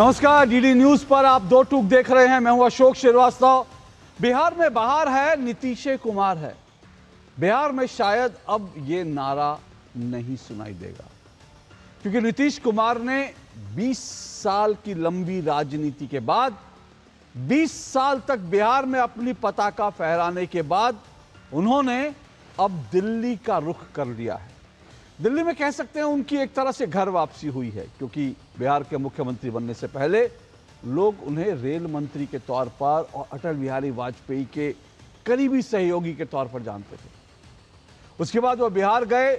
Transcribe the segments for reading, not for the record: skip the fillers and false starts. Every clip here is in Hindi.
नमस्कार, डीडी न्यूज पर आप दो टूक देख रहे हैं। मैं हूं अशोक श्रीवास्तव। बिहार में बहार है, नीतीश कुमार है। बिहार में शायद अब ये नारा नहीं सुनाई देगा, क्योंकि नीतीश कुमार ने 20 साल की लंबी राजनीति के बाद, 20 साल तक बिहार में अपनी पताका फहराने के बाद उन्होंने अब दिल्ली का रुख कर लिया है। दिल्ली में कह सकते हैं उनकी एक तरह से घर वापसी हुई है, क्योंकि बिहार के मुख्यमंत्री बनने से पहले लोग उन्हें रेल मंत्री के तौर पर और अटल बिहारी वाजपेयी के करीबी सहयोगी के तौर पर जानते थे। उसके बाद वो बिहार गए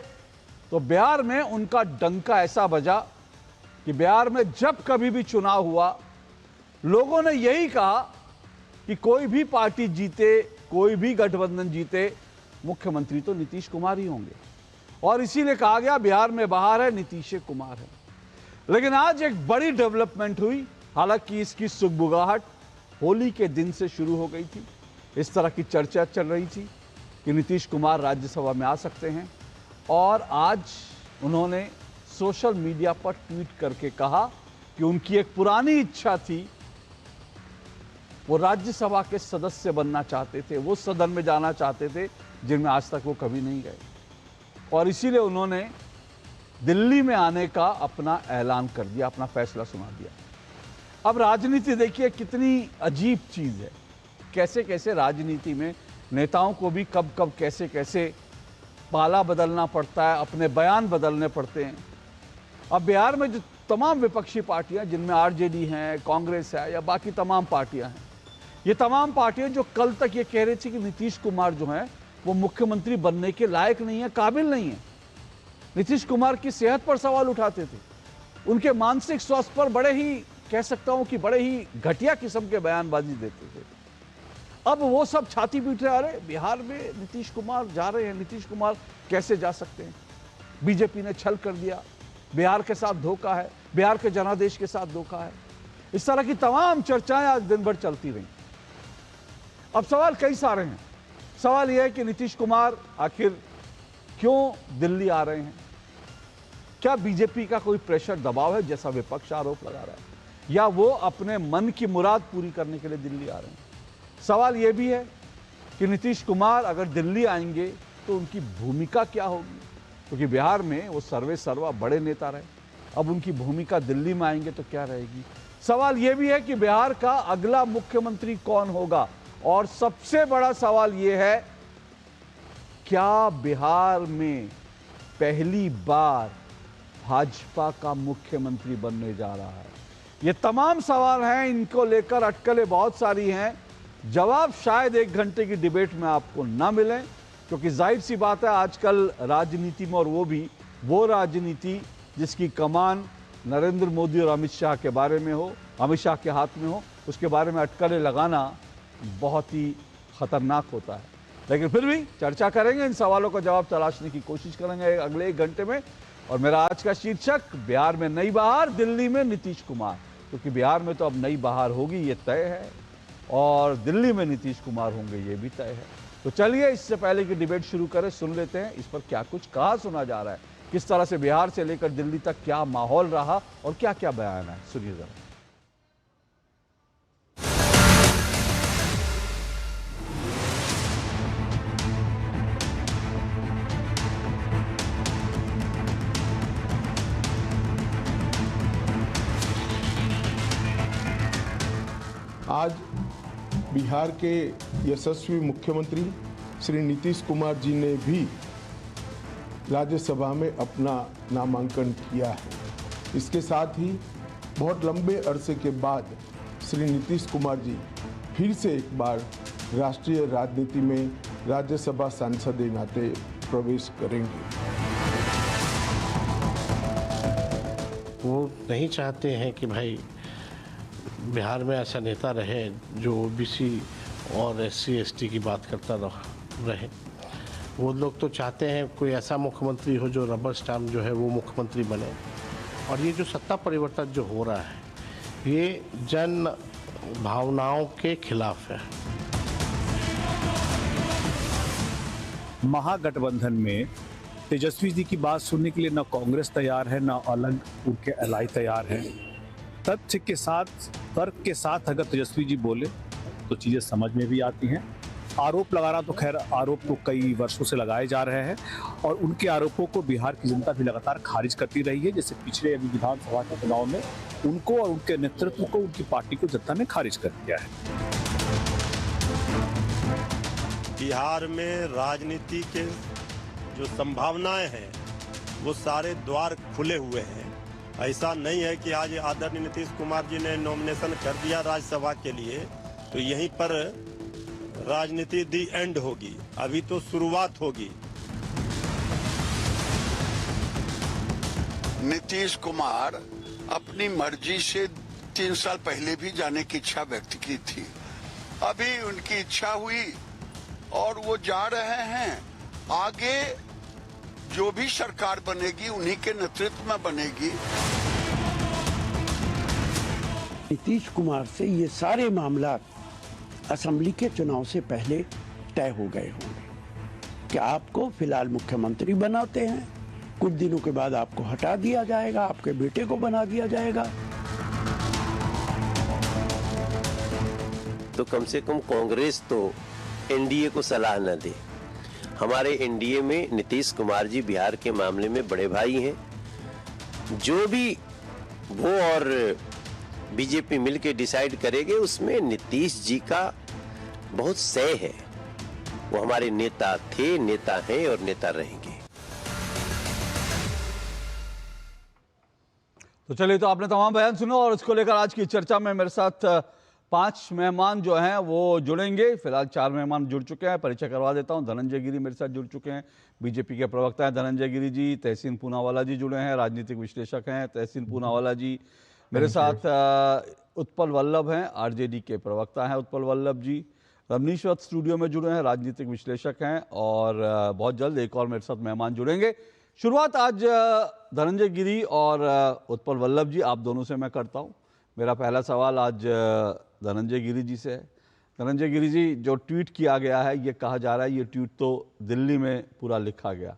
तो बिहार में उनका डंका ऐसा बजा कि बिहार में जब कभी भी चुनाव हुआ, लोगों ने यही कहा कि कोई भी पार्टी जीते, कोई भी गठबंधन जीते, मुख्यमंत्री तो नीतीश कुमार ही होंगे। और इसीलिए कहा गया बिहार में बहार है, नीतीश कुमार है। लेकिन आज एक बड़ी डेवलपमेंट हुई। हालांकि इसकी सुगबुगाहट होली के दिन से शुरू हो गई थी। इस तरह की चर्चा चल रही थी कि नीतीश कुमार राज्यसभा में आ सकते हैं, और आज उन्होंने सोशल मीडिया पर ट्वीट करके कहा कि उनकी एक पुरानी इच्छा थी, वो राज्यसभा के सदस्य बनना चाहते थे, वो सदन में जाना चाहते थे जिनमें आज तक वो कभी नहीं गए, और इसीलिए उन्होंने दिल्ली में आने का अपना ऐलान कर दिया, अपना फैसला सुना दिया। अब राजनीति देखिए कितनी अजीब चीज है। कैसे कैसे राजनीति में नेताओं को भी कब कब कैसे कैसे पाला बदलना पड़ता है, अपने बयान बदलने पड़ते हैं। अब बिहार में जो तमाम विपक्षी पार्टियां, जिनमें आरजेडी हैं, कांग्रेस है या बाकी तमाम पार्टियां हैं, ये तमाम पार्टियां जो कल तक ये कह रही थी कि नीतीश कुमार जो है वो मुख्यमंत्री बनने के लायक नहीं है, काबिल नहीं है, नीतीश कुमार की सेहत पर सवाल उठाते थे, उनके मानसिक स्वास्थ्य पर बड़े ही, कह सकता हूं कि बड़े ही घटिया किस्म के बयानबाजी देते थे। अब वो सब छाती पीट रहे, अरे बिहार में नीतीश कुमार जा रहे हैं, नीतीश कुमार कैसे जा सकते हैं, बीजेपी ने छल कर दिया, बिहार के साथ धोखा है, बिहार के जनादेश के साथ धोखा है। इस तरह की तमाम चर्चाएं आज दिन भर चलती रही। अब सवाल कई सारे हैं। सवाल यह है कि नीतीश कुमार आखिर क्यों दिल्ली आ रहे हैं? क्या बीजेपी का कोई प्रेशर दबाव है, जैसा विपक्ष आरोप लगा रहा है, या वो अपने मन की मुराद पूरी करने के लिए दिल्ली आ रहे हैं? सवाल यह भी है कि नीतीश कुमार अगर दिल्ली आएंगे तो उनकी भूमिका क्या होगी, क्योंकि बिहार में वो सर्वे सर्वा बड़े नेता रहे। अब उनकी भूमिका दिल्ली में आएंगे तो क्या रहेगी? सवाल यह भी है कि बिहार का अगला मुख्यमंत्री कौन होगा, और सबसे बड़ा सवाल यह है, क्या बिहार में पहली बार भाजपा का मुख्यमंत्री बनने जा रहा है? ये तमाम सवाल हैं, इनको लेकर अटकलें बहुत सारी हैं। जवाब शायद 1 घंटे की डिबेट में आपको ना मिले, क्योंकि जाहिर सी बात है आजकल राजनीति में, और वो भी वो राजनीति जिसकी कमान नरेंद्र मोदी और अमित शाह के बारे में हो, अमित शाह के हाथ में हो, उसके बारे में अटकलें लगाना बहुत ही खतरनाक होता है। लेकिन फिर भी चर्चा करेंगे, इन सवालों का जवाब तलाशने की कोशिश करेंगे अगले 1 घंटे में। और मेरा आज का शीर्षक, बिहार में नई बहार, दिल्ली में नीतीश कुमार। क्योंकि बिहार में तो अब नई बहार होगी, ये तय है, और दिल्ली में नीतीश कुमार होंगे, ये भी तय है। तो चलिए, इससे पहले कि डिबेट शुरू करें, सुन लेते हैं इस पर क्या कुछ कहा सुना जा रहा है, किस तरह से बिहार से लेकर दिल्ली तक क्या माहौल रहा और क्या क्या बयान है। सुनिए जरा। आज बिहार के यशस्वी मुख्यमंत्री श्री नीतीश कुमार जी ने भी राज्यसभा में अपना नामांकन किया है। इसके साथ ही बहुत लंबे अरसे के बाद श्री नीतीश कुमार जी फिर से एक बार राष्ट्रीय राजनीति में राज्यसभा सांसद के नाते प्रवेश करेंगे। वो नहीं चाहते हैं कि भाई बिहार में ऐसा नेता रहे जो ओबीसी और एससी एसटी की बात करता रहे। वो लोग तो चाहते हैं कोई ऐसा मुख्यमंत्री हो जो रबर स्टैम्प जो है वो मुख्यमंत्री बने। और ये जो सत्ता परिवर्तन जो हो रहा है, ये जन भावनाओं के खिलाफ है। महागठबंधन में तेजस्वी जी की बात सुनने के लिए ना कांग्रेस तैयार है, ना अलग उनके एलाई तैयार हैं। तथ्य के साथ, तर्क के साथ अगर तेजस्वी जी बोले तो चीजें समझ में भी आती हैं। आरोप लगाना तो खैर आरोप तो कई वर्षों से लगाए जा रहे हैं और उनके आरोपों को बिहार की जनता भी लगातार खारिज करती रही है। जैसे पिछले अभी विधानसभा के चुनाव में उनको और उनके नेतृत्व को, उनकी पार्टी को जनता ने खारिज कर दिया है। बिहार में राजनीति के जो संभावनाएं हैं वो सारे द्वार खुले हुए हैं। ऐसा नहीं है कि आज आदरणीय नीतीश कुमार जी ने नॉमिनेशन कर दिया राज्यसभा के लिए तो यहीं पर राजनीति दी एंड होगी, अभी तो शुरुआत होगी। नीतीश कुमार अपनी मर्जी से 3 साल पहले भी जाने की इच्छा व्यक्त की थी। अभी उनकी इच्छा हुई और वो जा रहे हैं। आगे जो भी सरकार बनेगी उन्हीं के नेतृत्व में बनेगी। नीतीश कुमार से ये सारे मामला असेंबली के चुनाव से पहले तय हो गए होंगे कि आपको फिलहाल मुख्यमंत्री बनाते हैं, कुछ दिनों के बाद आपको हटा दिया जाएगा, आपके बेटे को बना दिया जाएगा। तो कम से कम कांग्रेस तो एनडीए को सलाह न दे। हमारे एनडीए में नीतीश कुमार जी बिहार के मामले में बड़े भाई हैं। जो भी वो और बीजेपी मिलकर डिसाइड करेंगे उसमें नीतीश जी का बहुत सह है। वो हमारे नेता थे, नेता हैं और नेता रहेंगे। तो चलिए, तो आपने तमाम बयान सुनो और इसको लेकर आज की चर्चा में मेरे साथ 5 मेहमान जो हैं वो जुड़ेंगे। फिलहाल 4 मेहमान जुड़ चुके हैं, परिचय करवा देता हूं। धनंजय गिरी मेरे साथ जुड़ चुके हैं, बीजेपी के प्रवक्ता हैं धनंजय गिरी जी। तहसीन पूनावाला जी जुड़े हैं, राजनीतिक विश्लेषक हैं तहसीन पूनावाला जी। मेरे साथ उत्पल वल्लभ हैं, आरजेडी के प्रवक्ता हैं उत्पल वल्लभ जी। रमनीश वत्स स्टूडियो में जुड़े हैं, राजनीतिक विश्लेषक हैं। और बहुत जल्द एक और मेरे साथ मेहमान जुड़ेंगे। शुरुआत आज धनंजय गिरी और उत्पल वल्लभ जी, आप दोनों से मैं करता हूँ। मेरा पहला सवाल आज धनंजय गिरी जी से है। धनंजय गिरी जी, जो ट्वीट किया गया है, ये कहा जा रहा है ये ट्वीट तो दिल्ली में पूरा लिखा गया,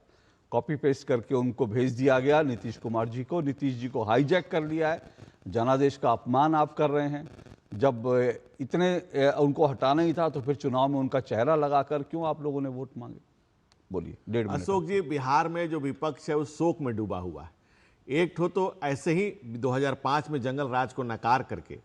कॉपी पेस्ट करके उनको भेज दिया गया नीतीश कुमार जी को। नीतीश जी को हाईजैक कर लिया है। जनादेश का अपमान आप कर रहे हैं। जब इतने उनको हटाना ही था तो फिर चुनाव में उनका चेहरा लगाकर क्यों आप लोगों ने वोट मांगे? बोलिए। 1.5 मिनट। अशोक जी, बिहार में जो विपक्ष है वो शोक में डूबा हुआ है। एक तो ऐसे ही 2005 में जंगल राज को नकार करके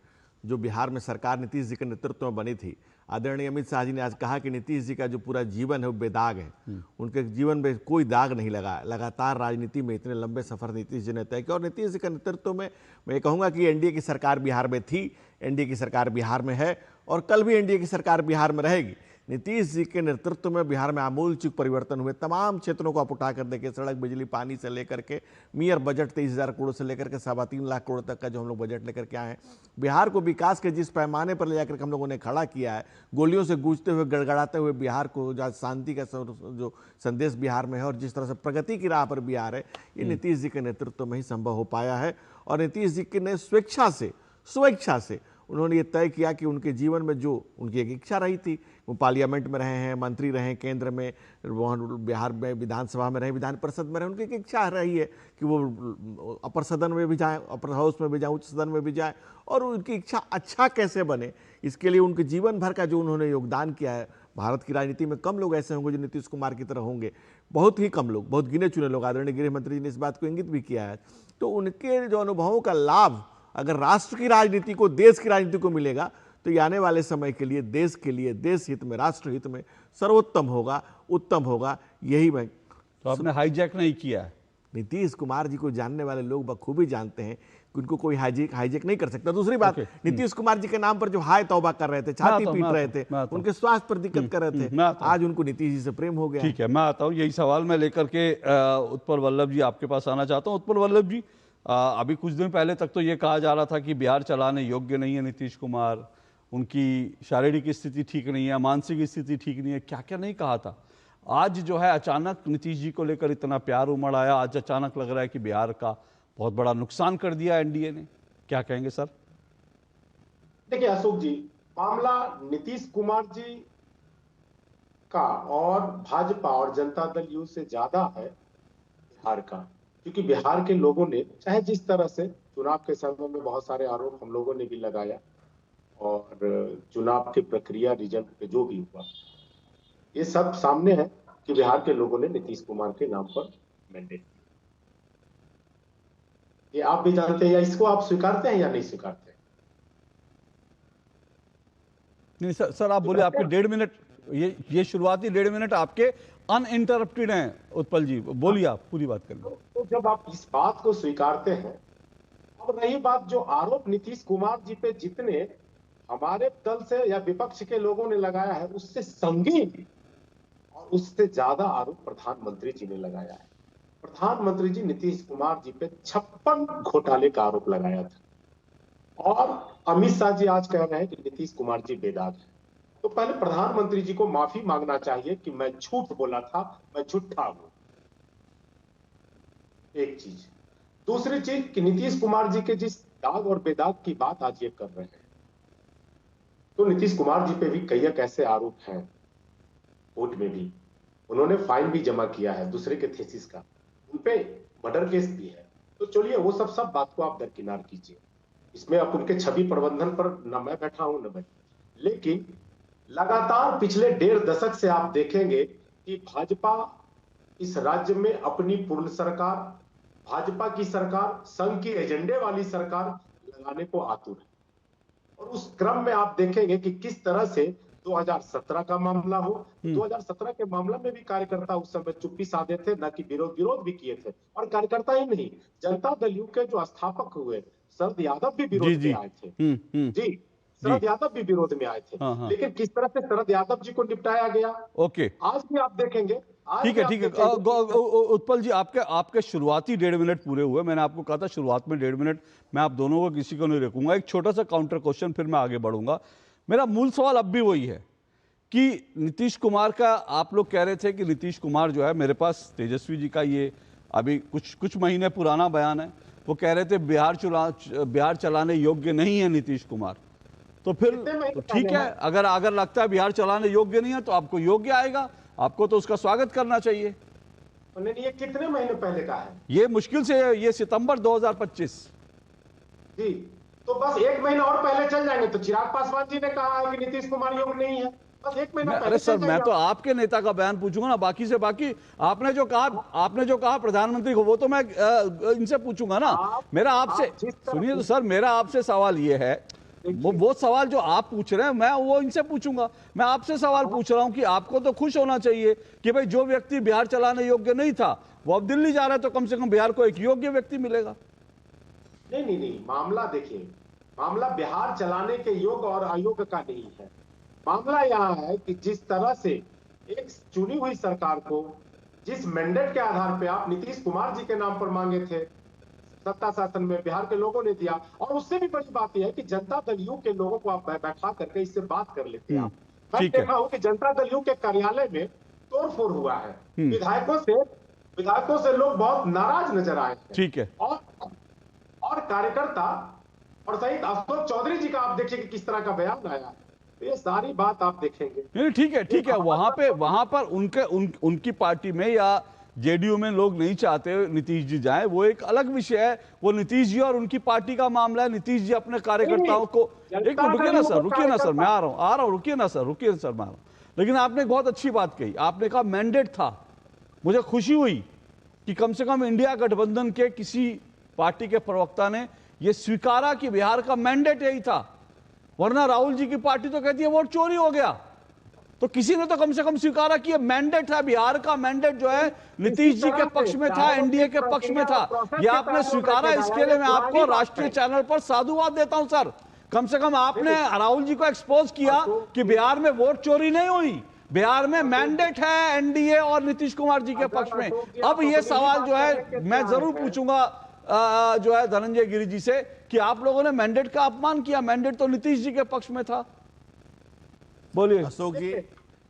जो बिहार में सरकार नीतीश जी के नेतृत्व में बनी थी, आदरणीय अमित शाह जी ने आज कहा कि नीतीश जी का जो पूरा जीवन है वो बेदाग है। उनके जीवन में कोई दाग नहीं लगा। लगातार राजनीति में इतने लंबे सफर नीतीश जी ने तय किया और नीतीश जी के नेतृत्व में मैं कहूँगा कि एनडीए की सरकार बिहार में थी, एनडीए की सरकार बिहार में है और कल भी एनडीए की सरकार बिहार में रहेगी। नीतीश जी के नेतृत्व में बिहार में आमूलचूल परिवर्तन हुए। तमाम क्षेत्रों को आप उठा कर देखिए, सड़क, बिजली, पानी से लेकर के मेयर बजट 23,000 करोड़ से लेकर के 3.25 लाख करोड़ तक का जो हम लोग बजट लेकर के आए हैं। बिहार को विकास के जिस पैमाने पर ले जाकर के हम लोगों ने खड़ा किया है, गोलियों से गूंजते हुए, गड़गड़ाते हुए बिहार को, जहाँ शांति का जो संदेश बिहार में है और जिस तरह से प्रगति की राह पर बिहार है, ये नीतीश जी के नेतृत्व में ही संभव हो पाया है। और नीतीश जी की ने स्वेच्छा से उन्होंने ये तय किया कि उनके जीवन में जो उनकी एक इच्छा रही थी, वो पार्लियामेंट में रहे हैं, मंत्री रहे, केंद्र में, बिहार में विधानसभा में रहे, विधान परिषद में रहे, उनकी एक इच्छा रही है कि वो अपर सदन में भी जाएं, अपर हाउस में भी जाएं, उच्च सदन में भी जाएं और उनकी इच्छा अच्छा कैसे बने, इसके लिए उनके जीवन भर का जो उन्होंने योगदान किया है। भारत की राजनीति में कम लोग ऐसे होंगे जो नीतीश कुमार की तरह होंगे, बहुत ही कम लोग, बहुत गिने चुने लोग। आदरणीय गृह मंत्री जी ने इस बात को इंगित भी किया है। तो उनके जो अनुभवों का लाभ अगर राष्ट्र की राजनीति को, देश की राजनीति को मिलेगा तो ये आने वाले समय के लिए, देश के लिए, देश हित में, राष्ट्र हित में सर्वोत्तम होगा, उत्तम होगा। यही मैं तो आपने हाईजैक नहीं किया है। नीतीश कुमार जी को जानने वाले लोग बखूबी जानते हैं कि उनको कोई हाईजैक नहीं कर सकता। दूसरी बात, नीतीश कुमार जी के नाम पर जो हाय तौबा कर रहे थे, छाती पीट रहे थे, उनके स्वास्थ्य पर दिक्कत कर रहे थे, आज उनको नीतीश जी से प्रेम हो गया। ठीक है, मैं आता हूँ। यही सवाल मैं लेकर के उत्पल वल्लभ जी आपके पास आना चाहता हूँ। उत्पल वल्लभ जी, अभी कुछ दिन पहले तक तो ये कहा जा रहा था कि बिहार चलाने योग्य नहीं है नीतीश कुमार, उनकी शारीरिक स्थिति ठीक नहीं है, मानसिक स्थिति ठीक नहीं है, क्या क्या नहीं कहा था। आज जो है अचानक नीतीश जी को लेकर इतना प्यार उमड़ आया, आज अचानक लग रहा है कि बिहार का बहुत बड़ा नुकसान कर दिया एनडीए ने। क्या कहेंगे सर? देखिए अशोक जी, मामला नीतीश कुमार जी का और भाजपा और जनता दल यूथ से ज्यादा है बिहार का, क्योंकि बिहार के लोगों ने चाहे जिस तरह से चुनाव के समय में बहुत सारे आरोप हम लोगों ने भी लगाया और चुनाव की प्रक्रिया रिजल्ट पे जो भी हुआ, ये सब सामने है कि बिहार के लोगों ने नीतीश कुमार के नाम पर मैंडेट दिया। ये आप भी जानते हैं, या इसको आप स्वीकारते हैं या नहीं स्वीकारते? नहीं सर आप बोले, आपके 1.5 मिनट, ये शुरुआती 1.5 मिनट आपके अनइंटरप्टेड हैं उत्पल जी, बोलिए आप पूरी बात करें। तो जब आप इस बात को स्वीकारते हैं, अब रही बात जो आरोप नीतीश कुमार जी पे जितने हमारे दल से या विपक्ष के लोगों ने लगाया है, उससे संगीन और उससे ज्यादा आरोप प्रधानमंत्री जी ने लगाया है। प्रधानमंत्री जी नीतीश कुमार जी पे 56 घोटाले का आरोप लगाया था और अमित शाह जी आज कह रहे हैं कि नीतीश कुमार जी बेदाग है। तो पहले प्रधानमंत्री जी को माफी मांगना चाहिए कि मैं झूठ बोला था, मैं झूठा हूं। एक चीज। दूसरी चीज कि नीतीश कुमार जी के जिस दाग और बेदाग की बात आज ये कर रहे हैं, तो नीतीश कुमार जी पे भी कई ऐसे आरोप हैं। कोर्ट में भी उन्होंने फाइन भी जमा किया है दूसरे के थीसिस का, उनपे मर्डर केस भी है। तो चलिए वो सब बात को आप दरकिनार कीजिए, इसमें अब उनके छवि प्रबंधन पर न मैं बैठा हूं न मैं, लेकिन लगातार पिछले 1.5 दशक से आप देखेंगे कि भाजपा इस राज्य में अपनी पूर्ण सरकार, भाजपा की सरकार, संघ की एजेंडे वाली सरकार लगाने को आतुर है। और उस क्रम में आप देखेंगे कि किस तरह से 2017 का मामला हो, 2017 के मामला में भी कार्यकर्ता उस समय चुप्पी साधे थे, न कि विरोध भी किए थे। और कार्यकर्ता ही नहीं, जनता दल यू के जो स्थापक हुए शरद यादव भी विरोध में आए थे। जी, शरद यादव भी विरोध में आए थे। लेकिन किस तरह से शरद यादव जी को निपटाया गया, ओके, आज भी आप देखेंगे। ठीक है उत्पल जी, आपके शुरुआती 1.5 मिनट पूरे हुए। मैंने आपको कहा था शुरुआत में 1.5 मिनट मैं आप दोनों को किसी को नहीं रखूंगा। एक छोटा सा काउंटर क्वेश्चन, फिर मैं आगे बढ़ूंगा। मेरा मूल सवाल अब भी वही है कि नीतीश कुमार का, आप लोग कह रहे थे कि नीतीश कुमार जो है, मेरे पास तेजस्वी जी का ये अभी कुछ महीने पुराना बयान है, वो कह रहे थे बिहार चलाने योग्य नहीं है नीतीश कुमार। तो फिर तो ठीक है, अगर लगता है बिहार चलाने योग्य नहीं है तो आपको योग्य आएगा, आपको तो उसका स्वागत करना चाहिए। नहीं, ये कितने महीने पहले का है? ये मुश्किल से ये सितंबर 2025। जी, तो बस 1 महीना और पहले चल जाएंगे तो चिराग पासवान जी ने कहा है कि नीतीश कुमार योग्य नहीं है, बस 1 महीना पहले। अरे सर, मैं तो आपके नेता का बयान पूछूंगा ना, बाकी से बाकी आपने जो कहा प्रधानमंत्री को, वो तो मैं इनसे पूछूंगा ना। मेरा आपसे, सुनिए तो सर, मेरा आपसे सवाल ये है, वो सवाल जो आप पूछ रहे हैं मैं वो इनसे पूछूंगा। मैं आपसे सवाल पूछ रहा हूं कि आपको तो खुश होना चाहिए कि भाई जो व्यक्ति बिहार चलाने योग्य नहीं था वो अब दिल्ली जा रहा है, तो कम से कम बिहार को एक योग्य व्यक्ति मिलेगा। नहीं, मामला देखिए, मामला बिहार चलाने के योग्य और अयोग्य का नहीं है। मामला यहाँ है कि जिस तरह से एक चुनी हुई सरकार को जिस मैंडेट के आधार पे आप नीतीश कुमार जी के नाम पर मांगे थे, सत्ता शासन में बिहार के लोगों ने दिया। और उससे भी बड़ी बात यह है कि जनता दल यू के लोगों को आप बैठा करके इससे बात कर लेते हैं। मैं देखा हूं कि जनता दल यू के कार्यालय में तोड़फोड़ हुआ है, विधायकों से लोग बहुत नाराज नजर आए हैं। ठीक है, और कार्यकर्ता और सहित अशोक चौधरी जी का आप देखिए कि किस तरह का बयान आया, तो ये सारी बात आप देखेंगे। नहीं, ठीक है, वहां पर उनकी पार्टी में या जेडीयू में लोग नहीं चाहते नीतीश जी जाए, वो एक अलग विषय है। वो नीतीश जी और उनकी पार्टी का मामला है। नीतीश जी अपने कार्यकर्ताओं को, एक मिनट रुकिए ना सर, मैं आ रहा हूं, रुकिए ना सर, मैं आ रहा हूं। लेकिन आपने बहुत अच्छी बात कही, आपने कहा मैंडेट था। मुझे खुशी हुई कि कम से कम इंडिया गठबंधन के किसी पार्टी के प्रवक्ता ने यह स्वीकारा कि बिहार का मैंडेट यही था, वरना राहुल जी की पार्टी तो कहती है वोट चोरी हो गया। तो किसी ने तो कम से कम स्वीकारा कि ये मैंडेट है, बिहार का मैंडेट जो है नीतीश जी के पक्ष में था, एनडीए के पक्ष में था। ये आपने स्वीकारा, इसके लिए मैं आपको राष्ट्रीय चैनल पर साधुवाद देता हूं सर। कम से कम आपने राहुल जी को एक्सपोज किया कि बिहार में वोट चोरी नहीं हुई, बिहार में मैंडेट है एनडीए और नीतीश कुमार जी के पक्ष में। अब ये सवाल जो है मैं जरूर पूछूंगा जो है धनंजय गिरि जी से कि आप लोगों ने मैंडेट का अपमान किया, मैंडेट तो नीतीश जी के पक्ष में था। बोलिए अशोक जी,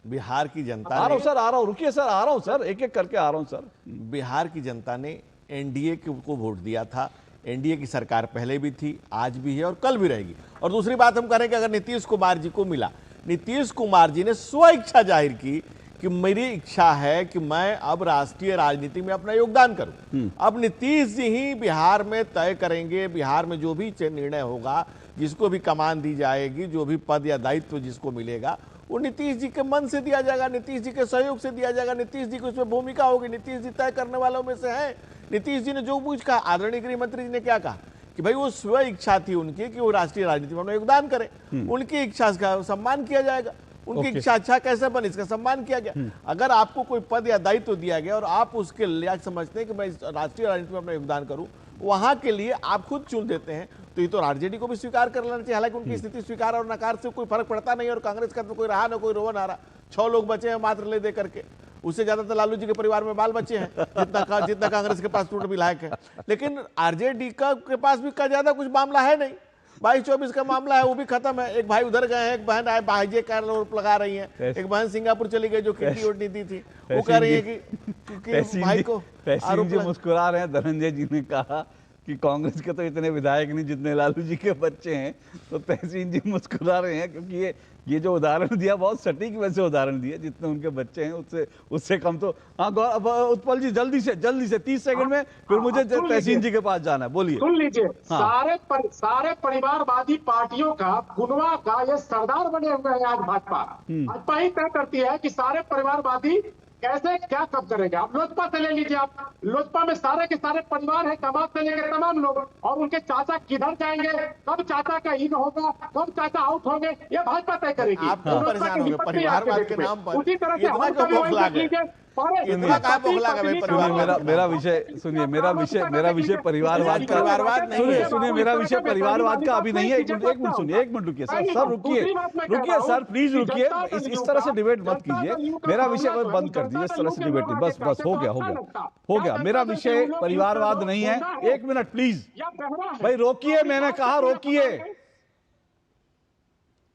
बिहार की जनता आ रहा हूं सर, आ रहा हूं, रुकिए सर, आ रहा हूं सर, एक एक करके आ रहा हूं सर। बिहार की जनता ने एनडीए को वोट दिया था। एनडीए की सरकार पहले भी थी, आज भी है और कल भी रहेगी। और दूसरी बात हम करें कि अगर नीतीश कुमार जी को मिला, नीतीश कुमार जी ने स्व इच्छा जाहिर की कि मेरी इच्छा है कि मैं अब राष्ट्रीय राजनीति में अपना योगदान करूं। अब नीतीश जी ही बिहार में तय करेंगे, बिहार में जो भी निर्णय होगा, जिसको भी कमान दी जाएगी, जो भी पद या दायित्व जिसको मिलेगा, वो नीतीश जी के मन से दिया जाएगा, नीतीश जी के सहयोग से दिया जाएगा, नीतीश जी की उसमें भूमिका होगी, नीतीश जी तय करने वालों में से है। नीतीश जी ने जो कुछ कहा, आदरणीय गृह मंत्री जी ने क्या कहा कि भाई वो स्व इच्छा थी उनकी कि वो राष्ट्रीय राजनीति में अपना योगदान करें, उनकी इच्छा का सम्मान किया जाएगा, उनकी इच्छा अच्छा कैसे बने इसका सम्मान किया गया। अगर आपको कोई पद या दायित्व दिया गया और आप उसके लायक समझते हैं कि मैं राष्ट्रीय राजनीति में अपना योगदान करूं, वहां के लिए आप खुद चुन देते हैं, तो ये तो आरजेडी को भी स्वीकार कर लेना चाहिए। हालांकि उनकी स्थिति स्वीकार और नकार से कोई फर्क पड़ता नहीं, और कांग्रेस का तो कोई रहा ना कोई रोवन आ रहा, 6 लोग बचे हैं मात्र ले दे करके, उससे ज्यादा तो लालू जी के परिवार में बाल बच्चे हैं, जितना कांग्रेस के पास टूट विधायक है। लेकिन आरजेडी के पास भी ज्यादा कुछ मामला है नहीं, 22-24 का मामला है, वो भी खत्म है। एक भाई उधर गए हैं, एक बहन आए भाईजे का आरोप लगा रही है, एक बहन सिंगापुर चली गई जो किटी उड़नी थी, वो कह रही है कि भाई को तहसीन जी मुस्कुरा रहे हैं। धनंजय जी ने कहा कि कांग्रेस के तो इतने विधायक नहीं जितने लालू जी के बच्चे हैं, तो तहसीन जी मुस्कुरा रहे हैं, क्योंकि ये जो उदाहरण दिया बहुत सटीक वैसे उदाहरण दिया, जितने उनके बच्चे हैं उससे कम तो। हाँ उत्पल जी जल्दी से 30 सेकंड में, फिर मुझे तहसीन जी के पास जाना है, बोलिए। सुन लीजिए, सारे परिवारवादी पार्टियों का गुनवा का ये सरदार बने हुए हैं आज भाजपा। भाजपा ही तय करती है कि सारे परिवारवादी कैसे क्या कब करेंगे। आप लोजपा से ले लीजिए, आप लोजपा में सारे के सारे परिवार है, दामाद से लेकर तमाम लोग, और उनके चाचा किधर जाएंगे, कब चाचा का इन होगा, कब चाचा आउट होंगे, ये भाजपा तय करेगी। आप परेशान होंगे परिवारवाद के नाम पर, उसी तरह से इतना क्यों बौखला गए? मेरा विषय सुनिए, मेरा विषय परिवारवाद का, सुनिए मेरा विषय परिवारवाद का अभी नहीं है। एक मिनट सुनिए, 1 मिनट रुकिए सर, रुकिए सर, प्लीज रुकिए, इस तरह से डिबेट मत कीजिए। मेरा विषय बंद कर दीजिए, इस तरह से डिबेट नहीं, बस हो गया। मेरा विषय परिवारवाद नहीं है। 1 मिनट प्लीज भाई, रोकिए, मैंने कहा रोकिए।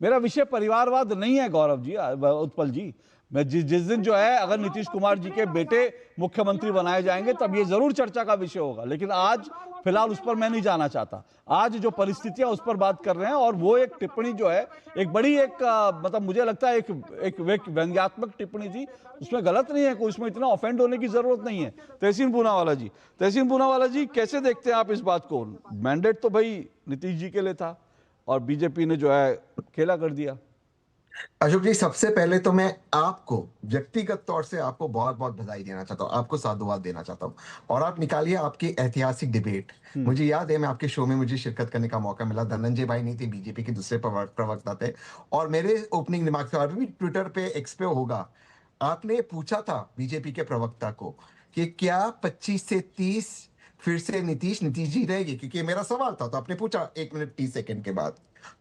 मेरा विषय परिवारवाद नहीं है गौरव जी, उत्पल जी। मैं जिस दिन जो है, अगर नीतीश कुमार जी के बेटे मुख्यमंत्री बनाए जाएंगे तब ये जरूर चर्चा का विषय होगा, लेकिन आज फिलहाल उस पर मैं नहीं जाना चाहता। आज जो परिस्थितियां उस पर बात कर रहे हैं, और वो एक टिप्पणी जो है, एक बड़ी मतलब मुझे लगता है एक व्यंग्यात्मक टिप्पणी थी, उसमें गलत नहीं है कोई, उसमें इतना ऑफेंड होने की जरूरत नहीं है। तहसीन पूनावाला जी कैसे देखते हैं आप इस बात को? मैंडेट तो भाई नीतीश जी के लिए था और बीजेपी ने जो है खेला कर दिया। अशोक जी, सबसे पहले तो मैं आपको व्यक्तिगत तौर से आपको बहुत बहुत बधाई देना चाहता हूँ, आपको साधुवाद देना चाहता हूँ। और आप निकालिए आपकी ऐतिहासिक डिबेट। मुझे याद है, मैं आपके शो में मुझे शिरकत करने का मौका मिला, धनंजय भाई नहीं थे, बीजेपी के दूसरे प्रवक्ता थे, और मेरे ओपनिंग दिमाग से, और भी ट्विटर पे एक्स पे होगा, आपने पूछा था बीजेपी के प्रवक्ता को कि क्या 25 से 30 फिर से नीतीश जी रहेगी, क्योंकि मेरा सवाल था, तो आपने पूछा 1 मिनट 30 सेकंड के बाद,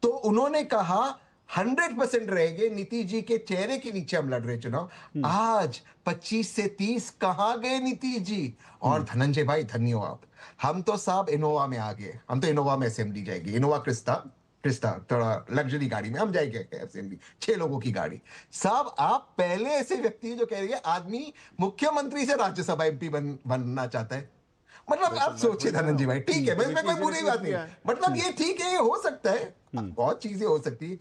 तो उन्होंने कहा 100% रहेंगे, नीतीश जी के चेहरे के नीचे हम लड़ रहे चुनाव। आज 25 से 30 कहां गए नीतीश जी? और धनंजय भाई धन्यवाद, हम तो साहब इनोवा में आ गए, हम तो इनोवा में असेंबली जाएगी, इनोवा क्रिस्टा थोड़ा लग्जरी गाड़ी में हम जाएंगे असेंबली, 6 लोगों की गाड़ी। साहब आप पहले ऐसे व्यक्ति जो कह रहे हैं आदमी मुख्यमंत्री से राज्यसभा एमपी बनना चाहता है। मतलब आप सोचिए धनंजय भाई, ठीक है, इसमें कोई बुरी बात नहीं, मतलब ये ठीक है, ये हो सकता है, बहुत चीजें हो सकती है।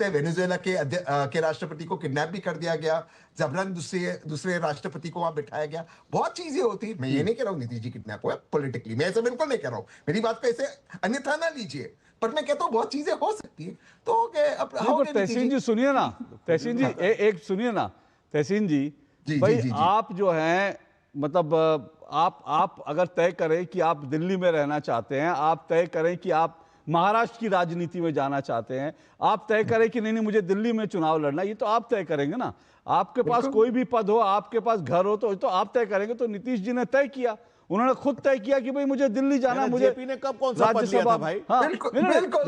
वेनेजुएला के राष्ट्रपति को किडनैप भी कर दिया गया, जबरन दूसरे राष्ट्रपति को वहां बिठाया गया, बहुत चीजें होती। मैं ये नहीं कह रहा हूँ नीतीश जी किडनैप हुआ पॉलिटिकली, मैं ऐसा बिल्कुल नहीं कह रहा हूँ, मेरी बात को ऐसे अन्यथा ना लीजिए, पर मैं कहता हूँ बहुत चीजें हो सकती है। तो तहसीन जी सुनिए ना, तहसीन जी एक सुनिए ना, तहसीन जी भाई, आप जो है मतलब आप अगर तय करें कि आप दिल्ली में रहना चाहते हैं, आप तय करें कि आप महाराष्ट्र की राजनीति में जाना चाहते हैं, आप तय करें कि नहीं मुझे दिल्ली में चुनाव लड़ना, ये तो आप तय करेंगे ना। आपके पास कोई भी पद हो, आपके पास घर हो, तो आप तय करेंगे। तो नीतीश जी ने तय किया, उन्होंने खुद तय किया कि भाई मुझे दिल्ली जाना, मुझे ने कब कौन सा पद लिया था भाई?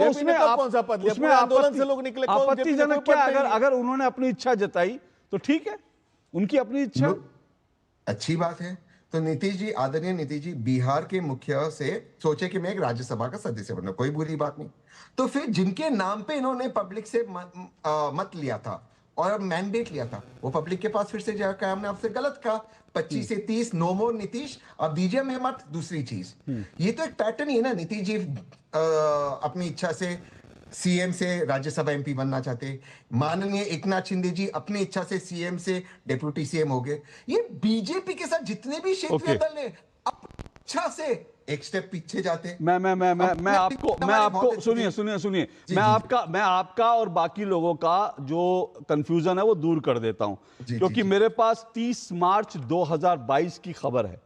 उसमें आंदोलन से लोग निकले, आपत्तिजनक क्या? अगर उन्होंने अपनी इच्छा जताई तो ठीक है, उनकी अपनी इच्छा, अच्छी बात है। तो नीतीश जी, आदरणीय नीतीश जी, बिहार के मुखिया से सोचे कि मैं एक राज्यसभा का सदस्य बनूं, कोई बुरी बात नहीं। तो फिर जिनके नाम पे इन्होंने पब्लिक से मत लिया था और मैंडेट लिया था, वो पब्लिक के पास फिर से जाकर हमने आपसे गलत कहा, 25 से 30 नो मोर नीतीश, अब दीजिए में मत। दूसरी चीज, ये तो एक पैटर्न ही है ना, नीतीश जी अपनी इच्छा से सीएम से राज्यसभा एमपी बनना चाहते, माननीय एकनाथ शिंदे जी अपनी इच्छा से सीएम से डिप्टी सीएम हो गए। ये बीजेपी के साथ जितने भी क्षेत्रीय दल ने अपनी इच्छा से एक स्टेप पीछे जाते। मैं आपको सुनिए मैं आपका और बाकी लोगों का जो कंफ्यूजन है वो दूर कर देता हूं, क्योंकि मेरे पास 30 मार्च 2022 की खबर है,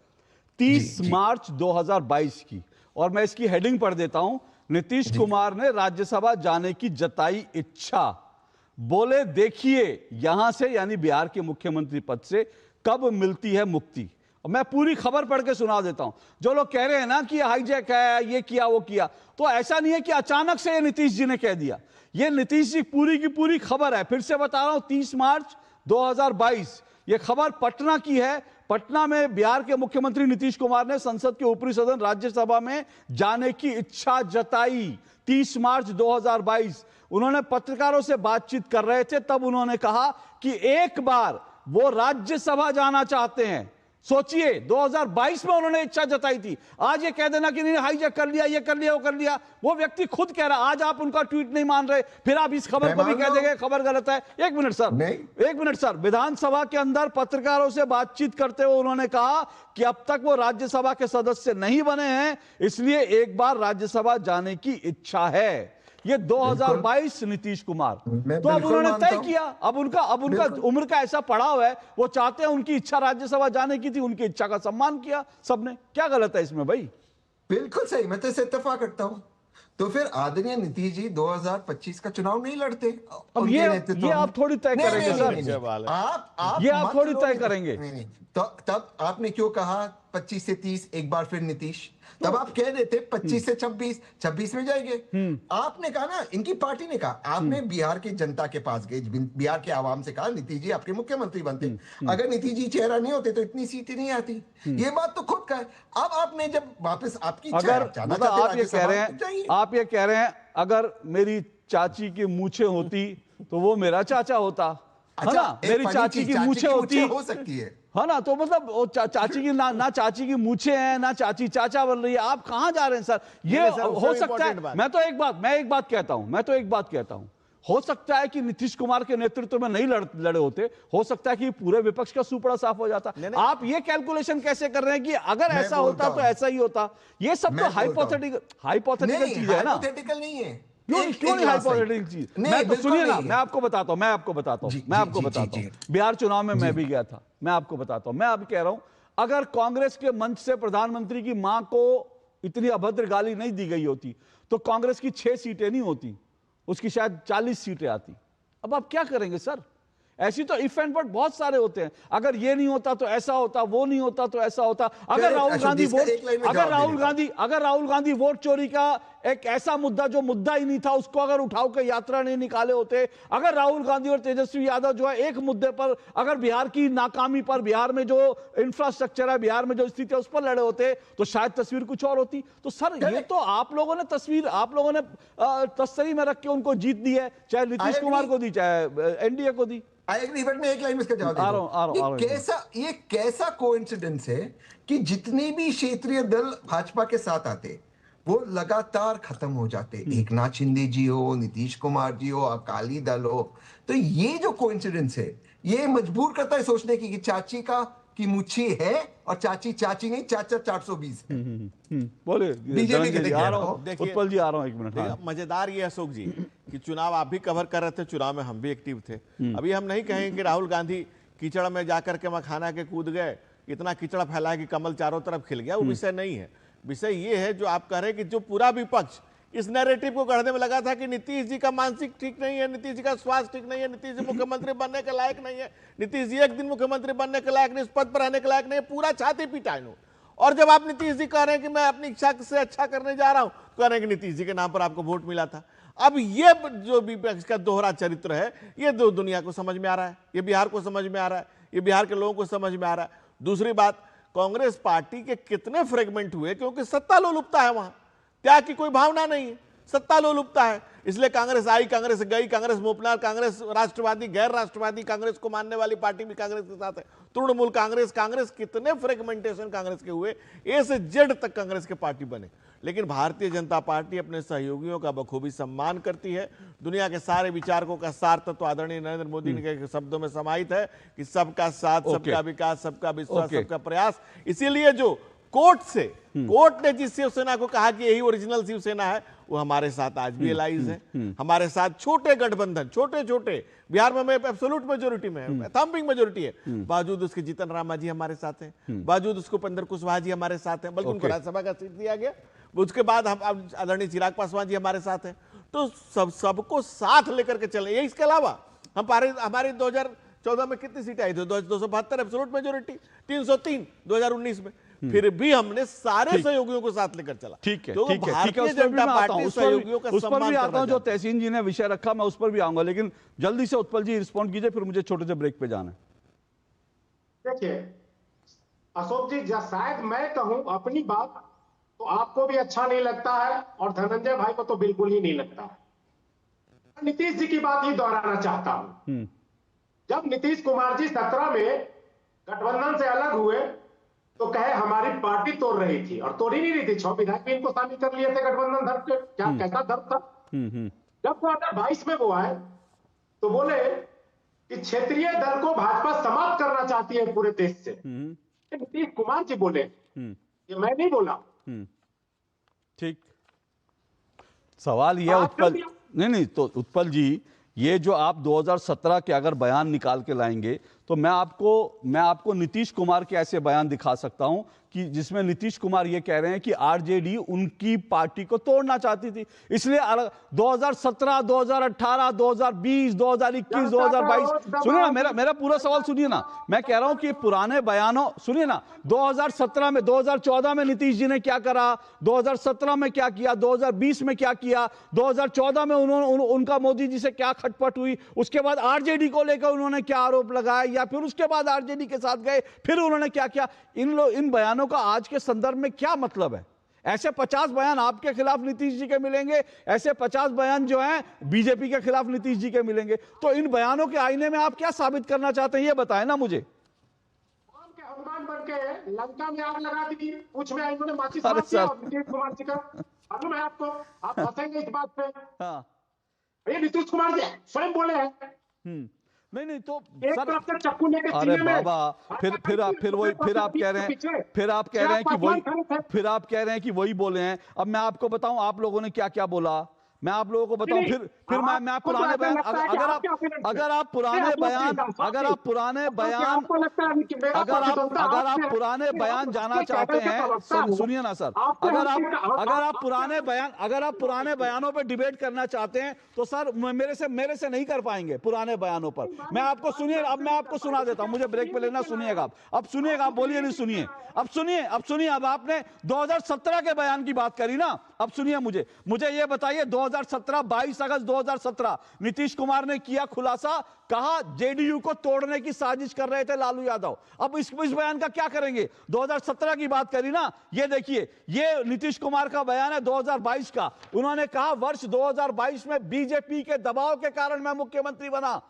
30 मार्च 2022 की, और मैं इसकी हेडिंग पढ़ देता हूं। नीतीश कुमार ने राज्यसभा जाने की जताई इच्छा, बोले देखिए यहां से, यानी बिहार के मुख्यमंत्री पद से कब मिलती है मुक्ति। और मैं पूरी खबर पढ़ के सुना देता हूं। जो लोग कह रहे हैं ना कि हाईजैक है, ये किया वो किया, तो ऐसा नहीं है कि अचानक से ये नीतीश जी ने कह दिया। ये नीतीश जी पूरी की पूरी खबर है, फिर से बता रहा हूं, 30 मार्च 2022 ये खबर पटना की है। पटना में बिहार के मुख्यमंत्री नीतीश कुमार ने संसद के ऊपरी सदन राज्यसभा में जाने की इच्छा जताई 30 मार्च 2022। उन्होंने पत्रकारों से बातचीत कर रहे थे, तब उन्होंने कहा कि एक बार वो राज्यसभा जाना चाहते हैं। सोचिए 2022 में उन्होंने इच्छा जताई थी। आज ये कह देना कि नहीं हाईजैक कर लिया, ये कर लिया, वो कर लिया। वो व्यक्ति खुद कह रहा है, आज आप उनका ट्वीट नहीं मान रहे, फिर आप इस खबर को भी कह देंगे खबर गलत है। एक मिनट सर, विधानसभा के अंदर पत्रकारों से बातचीत करते हुए उन्होंने कहा कि अब तक वो राज्यसभा के सदस्य नहीं बने हैं, इसलिए एक बार राज्यसभा जाने की इच्छा है। ये 2022 नीतीश कुमार, तो अब उन्होंने तय किया, अब उनका उम्र का ऐसा पड़ाव है, वो चाहते हैं, उनकी इच्छा राज्यसभा जाने की थी, उनकी इच्छा का सम्मान किया सबने। क्या गलत है इसमें भाई? बिल्कुल सही, मैं तो इससे इत्तेफाक करता हूं। तो फिर आदरणीय नीतीश जी 2025 का चुनाव नहीं लड़ते। अब ये आप थोड़ी तय करेंगे सर, आप थोड़ी तय करेंगे। तो तब आपने क्यों कहा 25 से 30, एक बार फिर नीतीश? तब आप कह रहे थे 25 से 26 में जाएंगे। आपने कहा ना, इनकी पार्टी ने कहा, आपने बिहार की जनता के पास गए, बिहार के आवाम से कहा नीतीश जी आपके मुख्यमंत्री बनते, अगर नीतीश जी चेहरा नहीं होते तो इतनी सीटें नहीं आती। ये बात तो खुद का है। अब आपने जब वापस आपकी अगर आप ये कह रहे हैं अगर मेरी चाची की मूछें होती तो वो मेरा चाचा होता, है ना? मेरी चाची की मूछें होती, हो सकती है ना? तो मतलब चाची की ना चाची की मूछें हैं, ना चाची चाचा बन रही है। आप कहां जा रहे हैं सर? ये हो सकता है, मैं एक बात कहता हूं, हो सकता है कि नीतीश कुमार के नेतृत्व में नहीं लड़े होते, हो सकता है कि पूरे विपक्ष का सुपड़ा साफ हो जाता। आप ये कैलकुलेशन कैसे कर रहे हैं कि अगर ऐसा होता तो ऐसा ही होता? ये सब तो हाइपोथेटिकल चीज है ना। हाइपोथेटिकल नहीं है। क्यों नहीं हाइपोथेटिकल चीज? मैं तो सुनिए ना, मैं आपको बताता हूं। बिहार चुनाव में मैं भी गया था, मैं आपको बताता हूं। मैं अब कह रहा हूं, अगर कांग्रेस के मंच से प्रधानमंत्री की मां को इतनी अभद्र गाली नहीं दी गई होती तो कांग्रेस की 6 सीटें नहीं होती, उसकी शायद 40 सीटें आती। अब आप क्या करेंगे सर? ऐसी तो इफ एंड बट बहुत सारे होते हैं। अगर ये नहीं होता तो ऐसा होता, वो नहीं होता तो ऐसा होता। अगर राहुल गांधी वोट चोरी का एक ऐसा मुद्दा जो मुद्दा ही नहीं था, उसको अगर उठाओ के यात्रा नहीं निकाले होते, अगर राहुल गांधी और तेजस्वी यादव जो है एक मुद्दे पर, अगर बिहार की नाकामी पर, बिहार में जो इंफ्रास्ट्रक्चर है, बिहार में जो स्थिति है, उस पर लड़े होते तो शायद तस्वीर कुछ और होती। तो सर ये तो आप लोगों ने तस्वीर में रख के उनको जीत दी है, चाहे नीतीश कुमार को दी, चाहे एनडीए को दी। मैं एक लाइन में इसका जवाब देता हूं। ये कैसा कोइंसिडेंस है कि जितने भी क्षेत्रीय दल भाजपा के साथ आते वो लगातार खत्म हो जाते। एकनाथ शिंदे जी हो, नीतीश कुमार जी हो, अकाली दल हो। तो ये जो कोइंसिडेंस है ये मजबूर करता है सोचने की चाची की मुच्छी है और चाची नहीं, चाचा 420 है। बोले बीजेपी के उत्पल जी, आ रहा हूं एक मिनट। मजेदार ये अशोक जी कि चुनाव आप भी कवर कर रहे थे, चुनाव में हम भी एक्टिव थे। अभी हम नहीं कहेंगे कि राहुल गांधी कीचड़ में जाकर के मखाना के कूद गए, इतना कीचड़ फैलाया कि कमल चारों तरफ खिल गया। वो विषय नहीं है। विषय ये है जो आप कह रहे हैं कि जो पूरा विपक्ष इस नैरेटिव को गढ़ने में लगा था कि नीतीश जी का मानसिक ठीक नहीं है, नीतीश जी का स्वास्थ्य ठीक नहीं है, नीतीश जी मुख्यमंत्री बनने के लायक नहीं है, नीतीश जी एक दिन मुख्यमंत्री बनने के लायक नहीं, इस पद पर रहने के लायक नहीं है, पूरा छाती पीटा इन्हों। और जब आप नीतीश जी कह रहे हैं कि मैं अपनी इच्छा से अच्छा करने जा रहा हूं, कह रहे हैं कि नीतीश जी के नाम पर आपको वोट मिला था। अब ये जो विपक्ष का दोहरा चरित्र है, ये दुनिया को समझ में आ रहा है, ये बिहार को समझ में आ रहा है, ये बिहार के लोगों को समझ में आ रहा है। दूसरी बात, कांग्रेस पार्टी के कितने फ्रेगमेंट हुए, क्योंकि सत्ता लोलुपता है, वहां त्याग की कोई भावना नहीं है, सत्ता लोलुपता है। इसलिए कांग्रेस आई, कांग्रेस गई, कांग्रेस मोपनार, कांग्रेस राष्ट्रवादी, गैर राष्ट्रवादी, कांग्रेस को मानने वाली पार्टी भी कांग्रेस के साथ है, तृणमूल कांग्रेस, कितने फ्रेगमेंटेशन कांग्रेस के हुए, ए से जेड तक कांग्रेस के पार्टी बने। लेकिन भारतीय जनता पार्टी अपने सहयोगियों का बखूबी सम्मान करती है। दुनिया के सारे विचारकों का सार तत्व आदरणीय नरेंद्र मोदी के शब्दों में समाहित है कि सबका साथ, सबका विकास, सबका विश्वास, सबका प्रयास। इसीलिए जो कोर्ट ने जिस शिवसेना को कहा कि यही ओरिजिनल शिवसेना है, वो हमारे साथ आज भी एलाइज है। हमारे साथ छोटे गठबंधन, छोटे बिहार में एब्सोल्यूट मेजोरिटी में है, थम्पिंग मेजोरिटी है, बावजूद उसके जीतन राम मांझी हमारे साथ हैं, बावजूद उसको उपेंद्र कुशवाहा जी हमारे साथ हैं, बल्कि उनको राज्यसभा का सीट दिया गया। उसके बाद हम आदरणीय चिराग पासवान जी हमारे साथ हैं। तो सबको साथ लेकर के चले। इसके अलावा हमारी 2014 में कितनी सीटें आई थी? 272 एब्सोल्यूट मेजोरिटी, 303 2019 में। फिर भी हमने सारे सहयोगियों को साथ लेकर चला। ठीक है, तो ठीक है, भारतीय जनता पार्टी सहयोगियों का उस पर भी आता हूं। जो सम्मान तहसीन जी ने विषय रखा, मैं उस पर भी आऊंगा, लेकिन जल्दी से उत्पल जी रिस्पॉन्ड कीजिए, फिर मुझे छोटे से ब्रेक पे जाना है। देखिए अशोक जी, शायद मैं कहूं अपनी बात तो आपको भी अच्छा नहीं लगता है और धनंजय भाई को तो बिल्कुल ही नहीं लगता है। नीतीश जी की बात ही दोहराना चाहता हूं। जब नीतीश कुमार जी 17 में गठबंधन से अलग हुए तो कहे हमारी पार्टी तोड़ रही थी, और तोड़ ही नहीं रही थी। 6 विधायक भी इनको शामिल कर लिए थे गठबंधन धर्म के। क्या कैसा धर्म था? जब 2022 में वो आए तो बोले कि क्षेत्रीय दल को भाजपा समाप्त करना चाहती है पूरे देश से। नीतीश कुमार जी बोले, ये मैं नहीं बोला। ठीक, सवाल यह उत्पल नहीं, तो उत्पल जी, ये जो आप 2017 के अगर बयान निकाल के लाएंगे तो मैं आपको नीतीश कुमार के ऐसे बयान दिखा सकता हूं कि जिसमें नीतीश कुमार ये कह रहे हैं कि आरजेडी उनकी पार्टी को तोड़ना चाहती थी, इसलिए 2017, 2018, 2020, 2021, 2022, सुनिए ना, मेरा पूरा सवाल सुनिए ना। मैं कह रहा हूं कि पुराने बयानों, सुनिए ना, 2017 में, 2014 में नीतीश जी ने क्या करा, 2017 में क्या किया, 2020 में क्या किया, 2014 में उनका मोदी जी से क्या खटपट हुई, उसके बाद आरजेडी को लेकर उन्होंने क्या आरोप लगाया, या फिर उसके बाद आरजेडी के साथ गए, फिर उन्होंने क्या किया। इन बयानों का आज के संदर्भ में क्या मतलब है? ऐसे 50 बयान आपके खिलाफ नीतीश जी के मिलेंगे, ऐसे 50 बयान जो हैं बीजेपी के खिलाफ नीतीश जी के मिलेंगे। तो इन बयानों के आईने में आप क्या साबित करना चाहते हैं, ये बताएं ना मुझे। हनुमान बन के लंका में आग लगा दी, पूछ में इन्होंने माचिस मार दिया नीतीश कुमार जी का। मालूम है आपको? आप हंसेंगे इस बात पे। हाँ, ये नीतीश कुमार जी स्वयं बोले हैं। नहीं तो एक तरफ से चक्कू लेके अरे बाबा, फिर आप कह रहे हैं कि वही बोले हैं। अब मैं आपको बताऊं आप लोगों ने क्या क्या बोला, मैं आप लोगों को बताऊं, फिर मैं पुराने बयान, अगर आप पुराने बयान जाना चाहते हैं, सुनिए ना सर, अगर आप पुराने बयानों पर डिबेट करना चाहते हैं तो सर मेरे से नहीं कर पाएंगे पुराने बयानों पर। मैं आपको सुनिए, अब मैं आपको सुना देता हूं, मुझे ब्रेक पे लेना, सुनिएगा अब सुनिएगा, आप बोलिए नहीं, सुनिए अब, सुनिए अब आपने 2017 के बयान की बात करी ना, अब सुनिए मुझे ये बताइए, 2017 22 अगस्त 2017 नीतीश कुमार ने किया खुलासा, कहा जेडीयू को तोड़ने की साजिश कर रहे थे लालू यादव। अब इस बयान का क्या करेंगे? 2017 की बात करी ना, ये देखिए, ये नीतीश कुमार का बयान है 2022 का। उन्होंने कहा वर्ष 2022 में बीजेपी के दबाव के कारण मैं मुख्यमंत्री बना,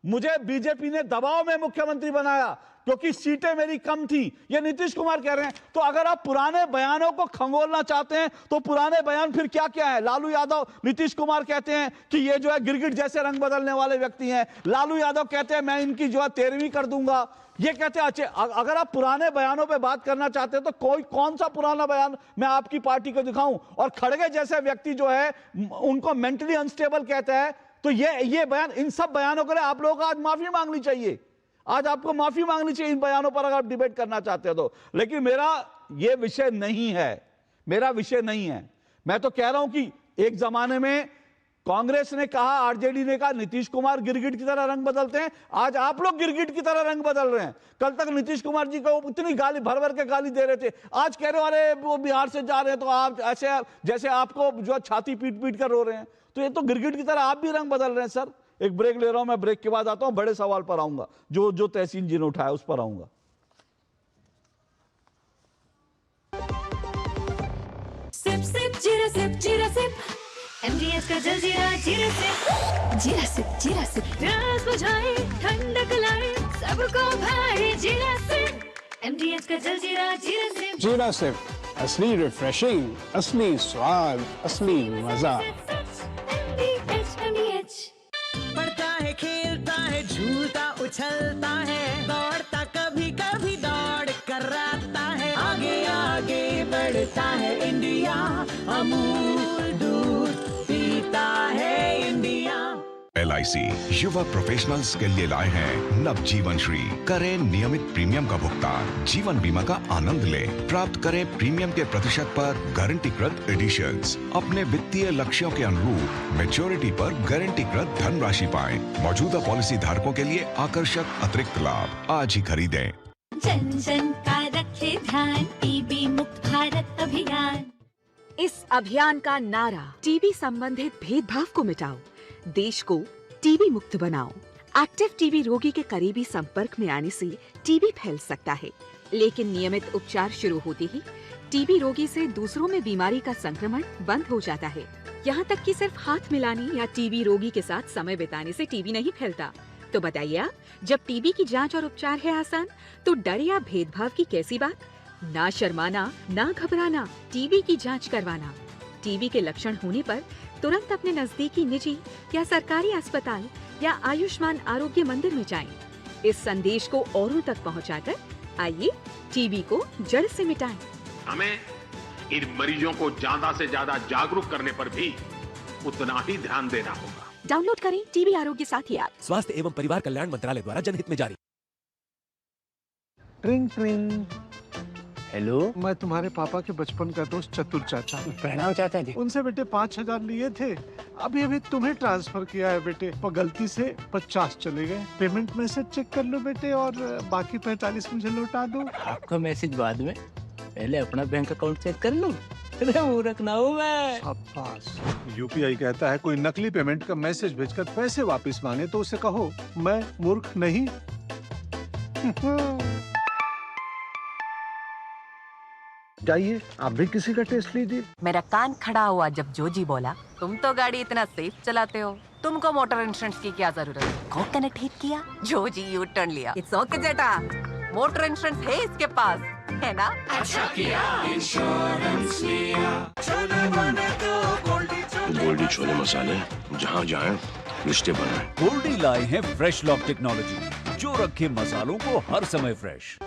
मुझे बीजेपी ने दबाव में मुख्यमंत्री बनाया क्योंकि सीटें मेरी कम थी, ये नीतीश कुमार कह रहे हैं। तो अगर आप पुराने बयानों को खंगोलना चाहते हैं तो पुराने बयान फिर क्या क्या है? लालू यादव, नीतीश कुमार कहते हैं कि ये जो है गिरगिट जैसे रंग बदलने वाले व्यक्ति हैं, लालू यादव कहते हैं मैं इनकी जो है 13वीं कर दूंगा, ये कहते हैं। अच्छे, अगर आप पुराने बयानों पे बात करना चाहते हैं तो कौन सा पुराना बयान मैं आपकी पार्टी को दिखाऊं? और खड़गे जैसे व्यक्ति जो है उनको मेंटली अनस्टेबल कहते हैं, तो ये बयान, इन सब बयानों के लिए आप लोगों को आज माफी मांगनी चाहिए, आज आपको माफी मांगनी चाहिए इन बयानों पर अगर आप डिबेट करना चाहते हो तो। लेकिन मेरा ये विषय नहीं है, मेरा विषय नहीं है। मैं तो कह रहा हूं कि एक जमाने में कांग्रेस ने कहा, आरजेडी ने कहा नीतीश कुमार गिरगिट की तरह रंग बदलते हैं, आज आप लोग गिरगिट की तरह रंग बदल रहे हैं। कल तक नीतीश कुमार जी को इतनी गाली भर के गाली दे रहे थे, आज कह रहे हो अरे वो बिहार से जा रहे हैं तो आप ऐसे जैसे आपको जो छाती पीट कर रो रहे हैं। तो ये तो गिरगिट की तरह आप भी रंग बदल रहे हैं सर। एक ब्रेक ले रहा हूं, मैं ब्रेक के बाद आता हूं, बड़े सवाल पर आऊंगा, जो तहसीन जी ने उठाया उस पर आऊंगा। सिप सिप जीरा सिप MDS का जलजीरा जीरा सिप प्यास बुझाए ठंडक लाए सबको भाए जीरा सिप MDS का जलजीरा जीरा सिप असली रिफ्रेशिंग, असली स्वाद, असली मजा। पढ़ता है, खेलता है, झूलता उछलता है, दौड़ता कभी कभी दौड़ कराता है, आगे आगे बढ़ता है इंडिया, अमूल दूध पीता है इंडिया। LIC युवा प्रोफेशनल्स के लिए लाए हैं नव जीवन श्री। करें नियमित प्रीमियम का भुगतान, जीवन बीमा का आनंद लें, प्राप्त करें प्रीमियम के प्रतिशत पर गारंटीकृत एडिशंस, अपने वित्तीय लक्ष्यों के अनुरूप मैच्योरिटी पर गारंटीकृत धनराशि पाएं। मौजूदा पॉलिसी धारकों के लिए आकर्षक अतिरिक्त लाभ आज ही खरीदें। जन जन का रखे ध्यान, टीबी मुक्त भारत अभियान। इस अभियान का नारा टीबी संबंधित भेदभाव को मिटाओ, देश को टीबी मुक्त बनाओ। एक्टिव टीबी रोगी के करीबी संपर्क में आने से टीबी फैल सकता है, लेकिन नियमित उपचार शुरू होते ही टीबी रोगी से दूसरों में बीमारी का संक्रमण बंद हो जाता है। यहाँ तक कि सिर्फ हाथ मिलाने या टीबी रोगी के साथ समय बिताने से टीबी नहीं फैलता। तो बताइए आप, जब टीबी की जांच और उपचार है आसान, तो डर या भेदभाव की कैसी बात? ना शर्माना, ना घबराना, टीबी की जांच करवाना। टीबी के लक्षण होने पर तुरंत अपने नजदीकी निजी या सरकारी अस्पताल या आयुष्मान आरोग्य मंदिर में जाएं। इस संदेश को औरों तक पहुंचाकर आइए टीबी को जड़ से मिटाएं। हमें इन मरीजों को ज्यादा से ज्यादा जागरूक करने पर भी उतना ही ध्यान देना होगा। डाउनलोड करें टीबी आरोग्य साथी ऐप। स्वास्थ्य एवं परिवार कल्याण मंत्रालय द्वारा जनहित में जारी। ट्रिंग ट्रिंग। हेलो, मैं तुम्हारे पापा के बचपन का दोस्त चतुर चाचा। प्रणाम चाचा जी। उनसे बेटे 5,000 लिए थे, अभी अभी तुम्हें ट्रांसफर किया है बेटे, पर गलती से 50 चले गए। पेमेंट मैसेज चेक कर लो बेटे और बाकी 45 मुझे लौटा दो। आपका मैसेज बाद में, पहले अपना बैंक अकाउंट चेक कर लो। अरे मूर्ख ना हूँ मैं। शाबाश। यूपीआई कहता है कोई नकली पेमेंट का मैसेज भेजकर पैसे वापस मांगे तो उसे कहो मैं मूर्ख नहीं। जाइए आप भी किसी का टेस्ट लीजिए। मेरा कान खड़ा हुआ जब जोजी बोला, तुम तो गाड़ी इतना सेफ चलाते हो, तुमको मोटर इंश्योरेंस की क्या जरूरत है? को कनेक्ट हिट किया, जोजी यू टर्न लिया। इट्स ओके जेटा, मोटर इंश्योरेंस है इसके पास, है ना? अच्छा किया इंश्योरेंस लिया। छोले बने तो गोल्डी छोले मसाले, जहाँ जाए रिश्ते बनाए। गोल्डी लाए हैं फ्रेश लॉक टेक्नोलॉजी, जो रखे मसालों को हर समय फ्रेश।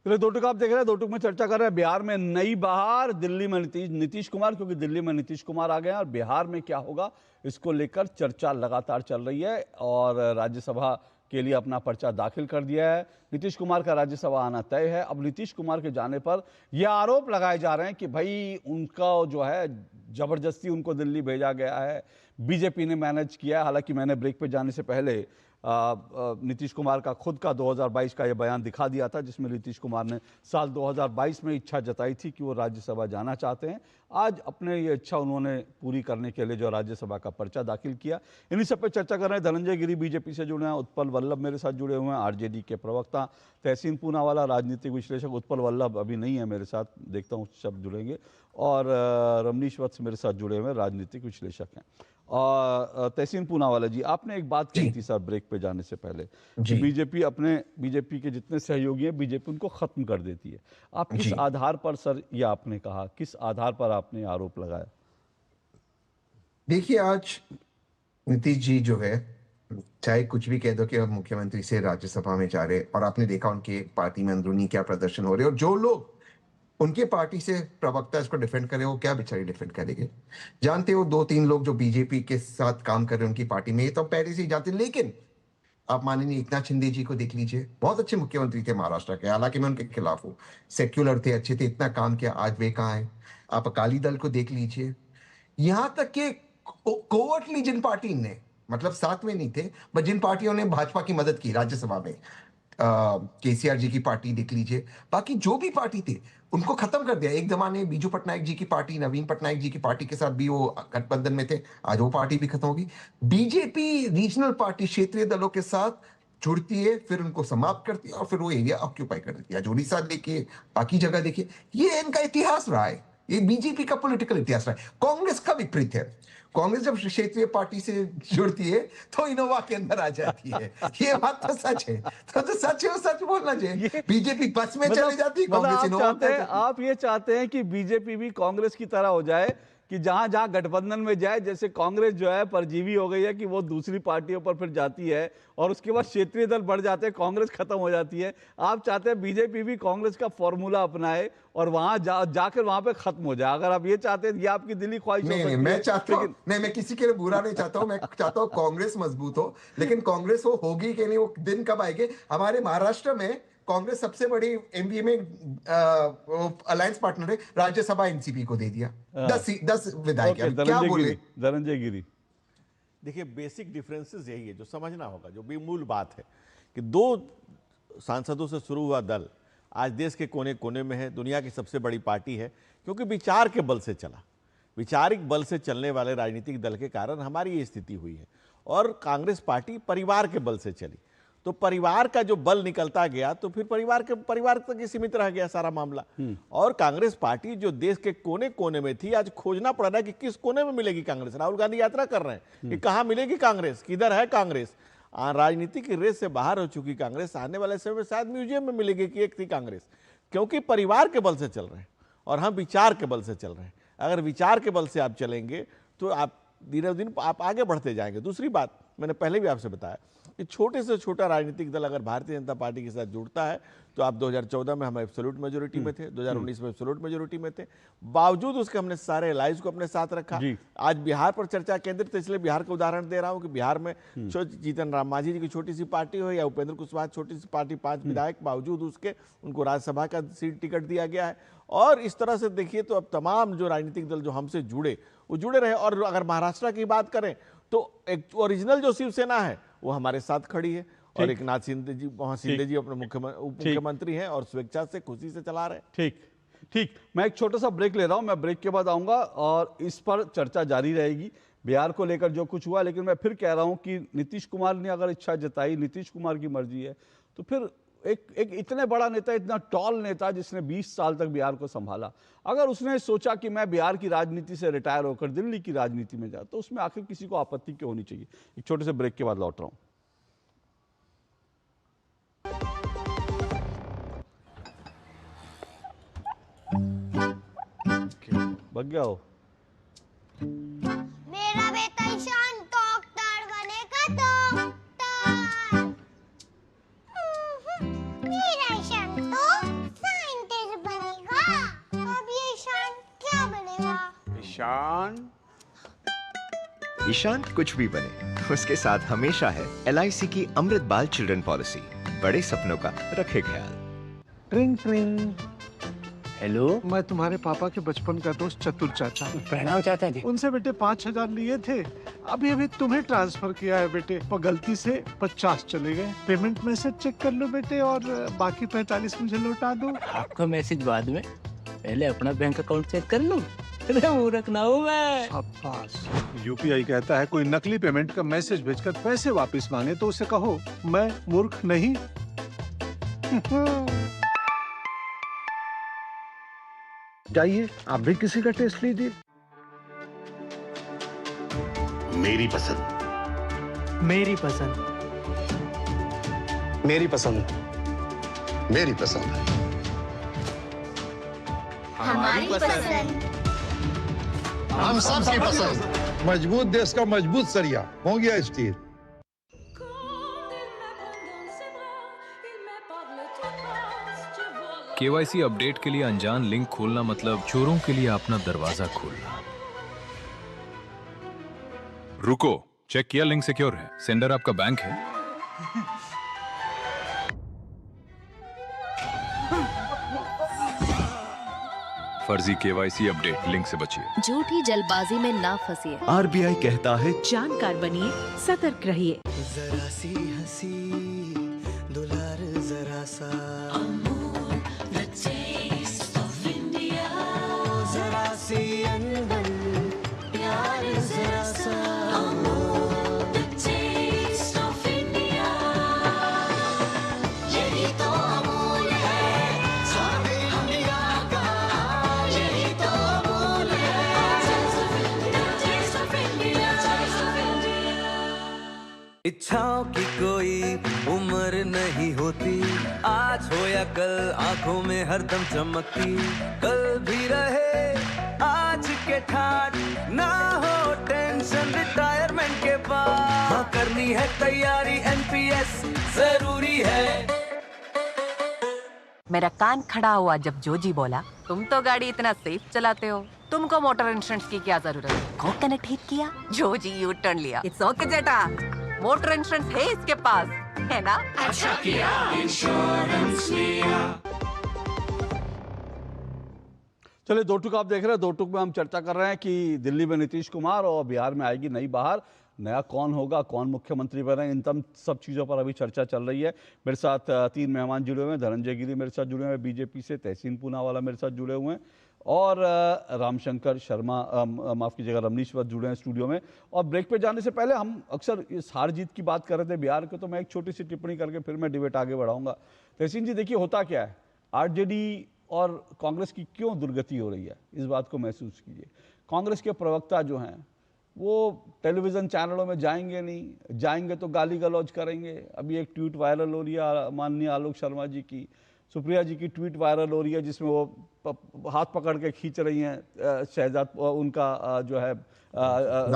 दो टुक आप देख रहे हैं, दो टुक में चर्चा कर रहे हैं बिहार में नई बहार, दिल्ली में नीतीश कुमार, क्योंकि दिल्ली में नीतीश कुमार आ गए हैं और बिहार में क्या होगा इसको लेकर चर्चा लगातार चल रही है और राज्यसभा के लिए अपना पर्चा दाखिल कर दिया है। नीतीश कुमार का राज्यसभा आना तय है। अब नीतीश कुमार के जाने पर यह आरोप लगाए जा रहे हैं कि भाई उनका जो है जबरदस्ती उनको दिल्ली भेजा गया है, बीजेपी ने मैनेज किया है। हालांकि मैंने ब्रेक पे जाने से पहले नीतीश कुमार का खुद का 2022 का ये बयान दिखा दिया था, जिसमें नीतीश कुमार ने साल 2022 में इच्छा जताई थी कि वो राज्यसभा जाना चाहते हैं। आज अपने ये इच्छा उन्होंने पूरी करने के लिए जो राज्यसभा का पर्चा दाखिल किया। इन्हीं सब पे चर्चा कर रहे हैं। धनंजय गिरी बीजेपी से जुड़े हैं, उत्पल वल्लभ मेरे साथ जुड़े हुए हैं, आरजेडी के प्रवक्ता तहसीन पूनावाला, राजनीतिक विश्लेषक। उत्पल वल्लभ अभी नहीं है मेरे साथ, देखता हूँ सब जुड़ेंगे, और रमनीश वत्स मेरे साथ जुड़े हुए राजनीतिक विश्लेषक हैं। और तहसीन पूनावाला जी, आपने एक बात कही थी सर ब्रेक पे जाने से पहले कि बीजेपी के जितने सहयोगी हैं बीजेपी उनको खत्म कर देती है। आप किस आधार पर सर ये आपने कहा, किस आधार पर आपने आरोप लगाया? देखिए, आज नीतीश जी जो है, चाहे कुछ भी कह दो कि अब मुख्यमंत्री से राज्यसभा में जा रहे, और आपने देखा उनके पार्टी में अंदरूनी क्या प्रदर्शन हो रहे, और जो लोग उनके पार्टी से प्रवक्ता इसको डिफेंड करे वो क्या बेचारे डिफेंड करेंगे। जानते हो 2-3 लोग जो बीजेपी के साथ काम कर रहे हैं उनकी पार्टी में, ये तो पहले से ही जानते। लेकिन आप माननीय एकनाथ शिंदे जी को देख लीजिए, बहुत अच्छे मुख्यमंत्री थे महाराष्ट्र के, हालांकि मैं उनके खिलाफ हूँ, सेक्युलर थे, अच्छे थे, इतना काम किया, आज वे कहाँ है। आप अकाली दल को देख लीजिए, यहाँ तक कि कोवर्टली जिन पार्टी ने, मतलब साथ में नहीं थे, बट जिन पार्टियों ने भाजपा की मदद की राज्यसभा में, केसीआर जी की पार्टी देख लीजिए, बाकी जो भी पार्टी थे उनको खत्म कर दिया। एक जमाने बीजू पटनायक जी की पार्टी, नवीन पटनायक जी की पार्टी के साथ भी वो गठबंधन में थे, आज वो पार्टी भी खत्म होगी। बीजेपी रीजनल पार्टी क्षेत्रीय दलों के साथ जुड़ती है, फिर उनको समाप्त करती है और फिर वो एरिया ऑक्यूपाई कर देती है। उड़ीसा देखिए, बाकी जगह देखिए, ये इनका इतिहास रहा है। ये बीजेपी का पॉलिटिकल इतिहास रहा है। कांग्रेस का विपरीत है। कांग्रेस जब क्षेत्रीय पार्टी से जुड़ती है तो इनोवा के अंदर आ जाती है। ये बात तो सच है। तो सच है, सच बोलना चाहिए। बीजेपी बस में चली जाती है, कांग्रेस इनोवा में। आप ये चाहते हैं कि बीजेपी भी कांग्रेस की तरह हो जाए, कि जहां जहां गठबंधन में जाए, जैसे कांग्रेस जो है परजीवी हो गई है कि वो दूसरी पार्टियों पर फिर जाती है और उसके बाद क्षेत्रीय दल बढ़ जाते हैं, कांग्रेस खत्म हो जाती है। आप चाहते हैं बीजेपी भी कांग्रेस का फॉर्मूला अपनाए और वहां जाकर वहां पे खत्म हो जाए। अगर आप ये चाहते हैं, ये आपकी दिली ख्वाहिश हो सकती है। मैं चाहता हूं, नहीं, मैं किसी के लिए बुरा नहीं चाहता हूं। मैं चाहता हूं कांग्रेस मजबूत हो, लेकिन कांग्रेस वो होगी कि नहीं, वो दिन कब आएंगे। हमारे महाराष्ट्र में कांग्रेस सबसे बड़ी एमपी में अलायंस पार्टनर है, राज्यसभा एनसीपी को दे दिया। 10 विधायक। क्या बोले धनंजय गिरी? देखिए, बेसिक डिफरेंसेस यही है जो समझना होगा, जो भी मूल बात है कि 2 सांसदों से शुरू हुआ दल आज देश के कोने कोने में है, दुनिया की सबसे बड़ी पार्टी है, क्योंकि विचार के बल से चला। वैचारिक बल से चलने वाले राजनीतिक दल के कारण हमारी ये स्थिति हुई है। और कांग्रेस पार्टी परिवार के बल से चली, तो परिवार का जो बल निकलता गया तो फिर परिवार तक ही सीमित रह गया सारा मामला। और कांग्रेस पार्टी जो देश के कोने कोने में थी, आज खोजना पड़ रहा है कि किस कोने में मिलेगी कांग्रेस। राहुल गांधी यात्रा कर रहे हैं कि कहाँ मिलेगी कांग्रेस, किधर है कांग्रेस। राजनीति की रेस से बाहर हो चुकी कांग्रेस आने वाले समय में शायद म्यूजियम में मिलेगी कि एक थी कांग्रेस, क्योंकि परिवार के बल से चल रहे हैं और हम विचार के बल से चल रहे हैं। अगर विचार के बल से आप चलेंगे तो आप दिनों दिन आप आगे बढ़ते जाएंगे। दूसरी बात, मैंने पहले भी आपसे बताया कि छोटे से छोटा राजनीतिक दल अगर भारतीय जनता पार्टी के साथ जुड़ता है तो आप 2014 में हम एब्सोल्यूट मेजोरिटी में थे, 2019 में एब्सोल्यूट मेजोरिटी में थे, बावजूद उसके हमने सारे एलाइज को अपने साथ रखा। आज बिहार पर चर्चा केंद्रित है, इसलिए बिहार का उदाहरण दे रहा हूं कि बिहार में जीतन राम मांझी जी की छोटी सी पार्टी हो या उपेंद्र कुशवाहा छोटी सी पार्टी, 5 विधायक, बावजूद उसके उनको राज्यसभा का सीट टिकट दिया गया है। और इस तरह से देखिए तो अब तमाम जो राजनीतिक दल जो हमसे जुड़े वो जुड़े रहे। और अगर महाराष्ट्र की बात करें तो एक ओरिजिनल जो शिवसेना है वो हमारे साथ खड़ी है और एक नाथ शिंदे जी, वहां शिंदे जी अपने मुख्यमंत्री हैं और स्वेच्छा से खुशी से चला रहे। ठीक, मैं एक छोटा सा ब्रेक ले रहा हूं, मैं ब्रेक के बाद आऊंगा और इस पर चर्चा जारी रहेगी बिहार को लेकर जो कुछ हुआ। लेकिन मैं फिर कह रहा हूं कि नीतीश कुमार ने अगर इच्छा जताई, नीतीश कुमार की मर्जी है, तो फिर एक इतने बड़ा नेता, इतना टॉल नेता जिसने 20 साल तक बिहार को संभाला, अगर उसने सोचा कि मैं बिहार की राजनीति से रिटायर होकर दिल्ली की राजनीति में जा, तो उसमें आखिर किसी को आपत्ति क्यों होनी चाहिए। एक छोटे से ब्रेक के बाद लौट रहा हूं। बग गया हो। मेरा बेटा ईशान डॉक्टर बनेगा, डॉक्टर। मेरा ईशान तो साइंटिस्ट बनेगा। अब ये ईशान क्या बनेगा? ईशान कुछ भी बने, उसके साथ हमेशा है LIC की अमृत बाल चिल्ड्रन पॉलिसी। बड़े सपनों का रखे ख्याल। ट्रिंग ट्रिंग। हेलो, मैं तुम्हारे पापा के बचपन का दोस्त चतुर चाचा। प्रणाम चाचा जी। उनसे बेटे 5000 लिए थे, अभी तुम्हें ट्रांसफर किया है बेटे, पर गलती से 50 चले गए। पेमेंट मैसेज चेक कर लो बेटे और बाकी 45 मुझे लौटा दो। आपका मैसेज बाद में, पहले अपना बैंक अकाउंट चेक कर लूं। अरे मूर्ख ना हूं मैं। शाबाश। UPI कहता है कोई नकली पेमेंट का मैसेज भेजकर पैसे वापस मांगे तो उसे कहो मैं मूर्ख नहीं। जाइए आप भी किसी का टेस्ट लीजिए। मेरी पसंद। मेरी पसंद। मेरी पसंद। मेरी पसंद। हमारी पसंद। हम सबकी पसंद। मजबूत देश का मजबूत सरिया हो गया स्टील। KYC अपडेट के लिए अनजान लिंक खोलना मतलब चोरों के लिए अपना दरवाजा खोलना। रुको, चेक किया लिंक सिक्योर है, सेंडर आपका बैंक है। फर्जी KYC अपडेट लिंक से बचिए। झूठी जल्दबाजी में ना फंसिए। RBI कहता है जानकार बनिए, सतर्क रहिए। जरा सी हंसी दुलार जरा सा, जरा सी अनबन प्यार जरा सा, यही तो अमूल है स्वाद इंडिया का, यही तो इच्छाओं की कोई उम्र नहीं होती, आज हो या कल आंखों में हरदम चमकती, कल भी रहे आज के ठाट, ना हो टेंशन रिटायरमेंट के बाद, हाँ करनी है तैयारी एनपीएस जरूरी है। मेरा कान खड़ा हुआ जब जोजी बोला, तुम तो गाड़ी इतना सेफ चलाते हो, तुमको मोटर इंश्योरेंस की क्या जरूरत है? को कनेक्ट ठीक किया, जोजी यू टर्न लिया। इट्स ओके जेटा, मोटर इंश्योरेंस है इसके पास, है ना? अच्छा किया इंश्योरेंस लिया। चलिए, दो टुक आप देख रहे हैं। दो टुक में हम चर्चा कर रहे हैं कि दिल्ली में नीतीश कुमार और बिहार में आएगी नई बहार, नया कौन होगा, कौन मुख्यमंत्री बने, इन सब चीज़ों पर अभी चर्चा चल रही है। मेरे साथ 3 मेहमान जुड़े हुए हैं। धनंजय गिरी मेरे साथ जुड़े हुए हैं बीजेपी से, तहसीन पूनावाला मेरे साथ जुड़े हुए हैं, और रामशंकर शर्मा, माफ़ कीजिएगा, रमनीश वत जुड़े हैं स्टूडियो में। और ब्रेक पे जाने से पहले हम अक्सर इस हार जीत की बात कर रहे थे बिहार के, तो मैं एक छोटी सी टिप्पणी करके फिर मैं डिबेट आगे बढ़ाऊंगा। तहसीन जी, देखिए होता क्या है, आरजेडी और कांग्रेस की क्यों दुर्गति हो रही है, इस बात को महसूस कीजिए। कांग्रेस के प्रवक्ता जो हैं वो टेलीविज़न चैनलों में जाएंगे नहीं, जाएंगे तो गाली गलौज करेंगे। अभी एक ट्वीट वायरल हो रही है माननीय आलोक शर्मा जी की, सुप्रिया जी की ट्वीट वायरल हो रही है जिसमें वो हाथ पकड़ के खींच रही हैं शहजाद, उनका जो है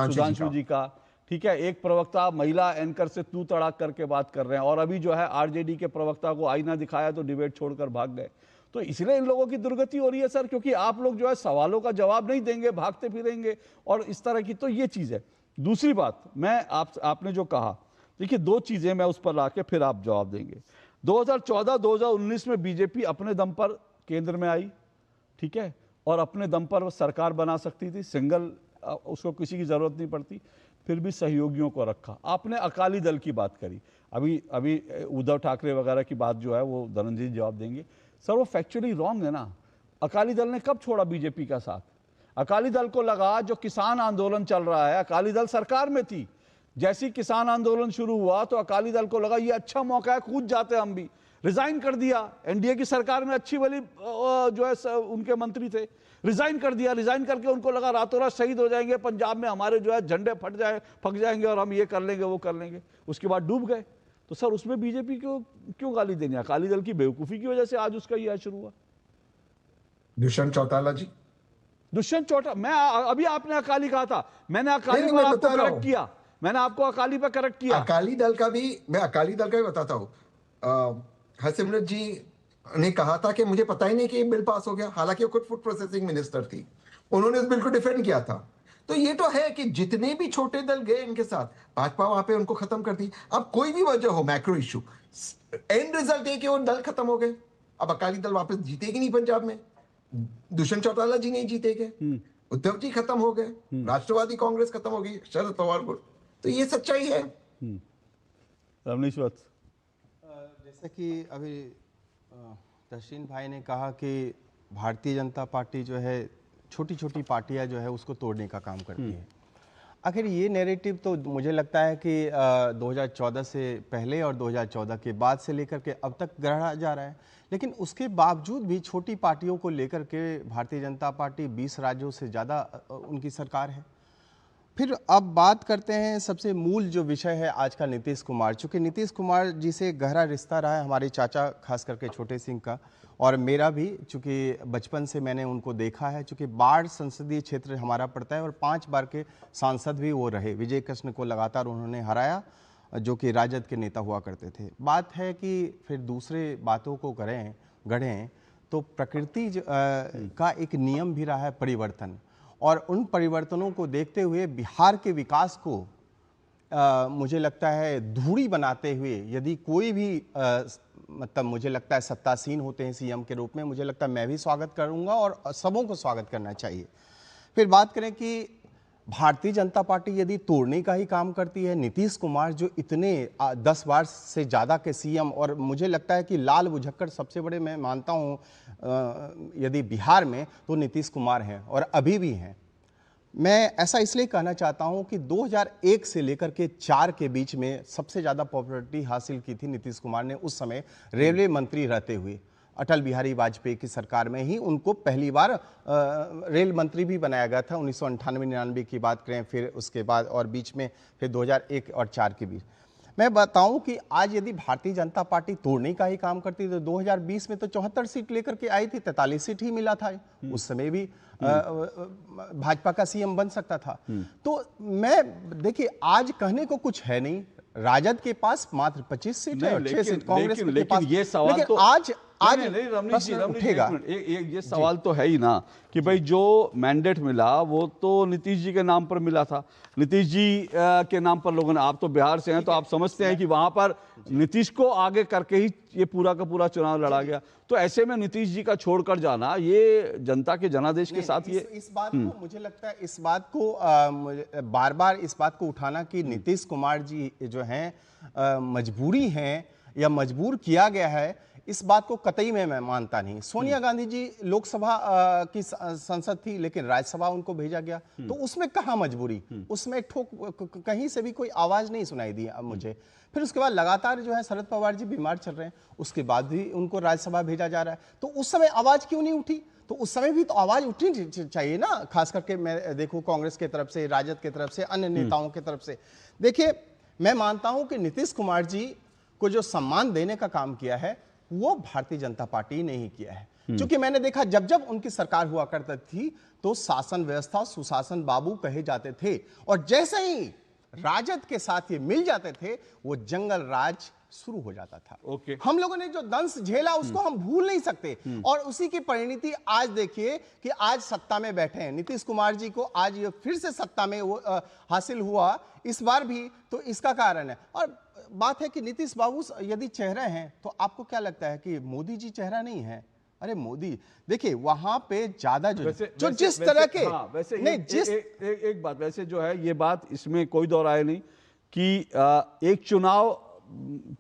सुधांशु जी का, ठीक है। एक प्रवक्ता महिला एंकर से तू तड़ाक करके बात कर रहे हैं, और अभी जो है आरजेडी के प्रवक्ता को आईना दिखाया तो डिबेट छोड़कर भाग गए। तो इसलिए इन लोगों की दुर्गति हो रही है सर, क्योंकि आप लोग जो है सवालों का जवाब नहीं देंगे, भागते फिरेंगे और इस तरह की, तो ये चीज़ है। दूसरी बात, मैं आपने जो कहा, देखिए 2 चीज़ें मैं उस पर ला के फिर आप जवाब देंगे। 2014-2019 में बीजेपी अपने दम पर केंद्र में आई, ठीक है, और अपने दम पर सरकार बना सकती थी, सिंगल, उसको किसी की ज़रूरत नहीं पड़ती, फिर भी सहयोगियों को रखा। आपने अकाली दल की बात करी, अभी उद्धव ठाकरे वगैरह की बात जो है वो धनंजय जी जवाब देंगे। सर वो फैक्चुअली रॉन्ग है ना। अकाली दल ने कब छोड़ा बीजेपी का साथ? अकाली दल को लगा जो किसान आंदोलन चल रहा है, अकाली दल सरकार में थी, जैसी किसान आंदोलन शुरू हुआ तो अकाली दल को लगा ये अच्छा मौका है, कूद जाते हम भी, रिजाइन कर दिया। एनडीए की सरकार में अच्छी वाली जो है उनके मंत्री थे, रिजाइन कर दिया। रिजाइन करके उनको लगा रातों रात शहीद हो जाएंगे, पंजाब में हमारे जो है झंडे फट जाएंगे और हम ये कर लेंगे वो कर लेंगे, उसके बाद डूब गए। तो सर उसमें बीजेपी को क्यों गाली देनी? अकाली दल की बेवकूफी की वजह से आज उसका यह शुरू हुआ। दुष्यंत चौटाला जी, दुष्यंत चौटाला, मैं अभी आपने अकाली कहा था, मैंने अकाली पर आपको करेक्ट किया, मैंने आपको अकाली पर करेक्ट किया। अकाली दल का भी, मैं अकाली दल का भी बताता हूँ। हरसिमरत जी ने कहा था कि मुझे पता ही नहीं कि ये बिल पास हो गया, हालांकि वो खुद फूड प्रोसेसिंग मिनिस्टर थी, उन्होंने इस बिल को डिफेंड किया था। तो ये तो है कि जितने भी छोटे दल गए इनके साथ, भाजपा वहां पे उनको खत्म कर दी। अब कोई भी वजह हो, मैक्रो इशू, एंड रिजल्ट है कि वो दल खत्म हो गए। अब अकाली दल वापस जीतेगी नहीं पंजाब में, दुष्यंत चौटाला जी नहीं जीतेगे, उद्धव जी खत्म हो गए, राष्ट्रवादी कांग्रेस खत्म हो गई, शरद पवार को। तो ये सच्चाई है। रमनीश वत, जैसा कि अभी तहसीन भाई ने कहा कि भारतीय जनता पार्टी जो है छोटी छोटी पार्टियां जो है उसको तोड़ने का काम करती है। आखिर ये नैरेटिव तो मुझे लगता है कि 2014 से पहले और 2014 के बाद से लेकर के अब तक गढ़ा जा रहा है, लेकिन उसके बावजूद भी छोटी पार्टियों को लेकर के भारतीय जनता पार्टी 20 राज्यों से ज़्यादा उनकी सरकार है। फिर अब बात करते हैं सबसे मूल जो विषय है आज का, नीतीश कुमार। चूँकि नीतीश कुमार जी से गहरा रिश्ता रहा है हमारे चाचा खास करके छोटे सिंह का, और मेरा भी, चूँकि बचपन से मैंने उनको देखा है। चूँकि बाढ़ संसदीय क्षेत्र हमारा पड़ता है और 5 बार के सांसद भी वो रहे। विजय कृष्ण को लगातार उन्होंने हराया, जो कि राजद के नेता हुआ करते थे। बात है कि फिर दूसरे बातों को गढ़ें तो प्रकृति का एक नियम भी रहा है परिवर्तन, और उन परिवर्तनों को देखते हुए बिहार के विकास को मुझे लगता है धूड़ी बनाते हुए यदि कोई भी मतलब मुझे लगता है सत्तासीन होते हैं सीएम के रूप में, मुझे लगता है मैं भी स्वागत करूंगा और सबों को स्वागत करना चाहिए। फिर बात करें कि भारतीय जनता पार्टी यदि तोड़ने का ही काम करती है, नीतीश कुमार जो इतने 10 बार से ज़्यादा के सीएम, और मुझे लगता है कि लाल बुझक्कड़ सबसे बड़े मैं मानता हूँ यदि बिहार में तो नीतीश कुमार हैं और अभी भी हैं। मैं ऐसा इसलिए कहना चाहता हूं कि 2001 से लेकर के 4 के बीच में सबसे ज़्यादा पॉपुलैरिटी हासिल की थी नीतीश कुमार ने, उस समय रेलवे मंत्री रहते हुए। अटल बिहारी वाजपेयी की सरकार में ही उनको पहली बार रेल मंत्री भी बनाया गया था, 1998-99 की बात करें, फिर उसके बाद और बीच में फिर 2001 और 4 के बीच। मैं बताऊं कि आज यदि भारतीय जनता पार्टी तोड़ने का ही काम करती तो 2020 में तो 74 सीट लेकर के आई थी, 43 सीट ही मिला था। उस समय भी भाजपा का सीएम बन सकता था। तो मैं देखिए, आज कहने को कुछ है नहीं, राजद के पास मात्र 25 सीट है और 6 सीट कांग्रेस के पास। ये सवाल तो आज नहीं, रमनीश जी, उठेगा। ये सवाल तो है ही ना कि भाई जो मैंडेट मिला वो तो नीतीश जी के नाम पर मिला था, नीतीश जी के नाम पर लोगों ने, आप तो बिहार से हैं तो आप समझते हैं कि वहां पर नीतीश को आगे करके ही ये पूरा का पूरा चुनाव लड़ा गया। तो ऐसे में नीतीश जी का छोड़कर जाना ये जनता के जनादेश के साथ ये इस बात को, मुझे लगता है इस बात को बार बार इस बात को उठाना कि नीतीश कुमार जी जो हैं मजबूरी हैं या मजबूर किया गया है, इस बात को कतई में मैं मानता नहीं। सोनिया गांधी जी लोकसभा की संसद थी लेकिन राज्यसभा उनको भेजा गया, तो उसमें कहाँ मजबूरी, उसमें कहीं से भी कोई आवाज नहीं सुनाई दी मुझे। फिर उसके बाद लगातार जो है शरद पवार जी बीमार चल रहे हैं, उसके बाद भी उनको राज्यसभा भेजा जा रहा है, तो उस समय आवाज क्यों नहीं उठी? तो उस समय भी तो आवाज उठनी चाहिए ना, खास करके मैं देखूं कांग्रेस की तरफ से, राजद की तरफ से, अन्य नेताओं की तरफ से। देखिए, मैं मानता हूं कि नीतीश कुमार जी को जो सम्मान देने का काम किया है वो भारतीय जनता पार्टी ने ही किया है। क्योंकि मैंने देखा जब जब उनकी सरकार हुआ करती थी तो शासन व्यवस्था सुशासन बाबू कहे जाते थे, और जैसे ही राजद के साथ ये मिल जाते थे वो जंगल राज शुरू हो जाता था। हम लोगों ने जो दंश झेला उसको हम भूल नहीं सकते, और उसी की परिणति आज देखिए कि आज सत्ता में बैठे हैं नीतीश कुमार जी को, आज ये फिर से सत्ता में वो हासिल हुआ इस बार भी, तो इसका कारण है। और बात है कि नीतीश बाबू यदि चेहरे हैं तो आपको क्या लगता है कि मोदी जी चेहरा नहीं है? अरे मोदी देखिए वहां पे ज्यादा जो जिस तरह के वैसे नहीं जिस एक बात वैसे जो है ये बात इसमें कोई दो राय नहीं कि एक चुनाव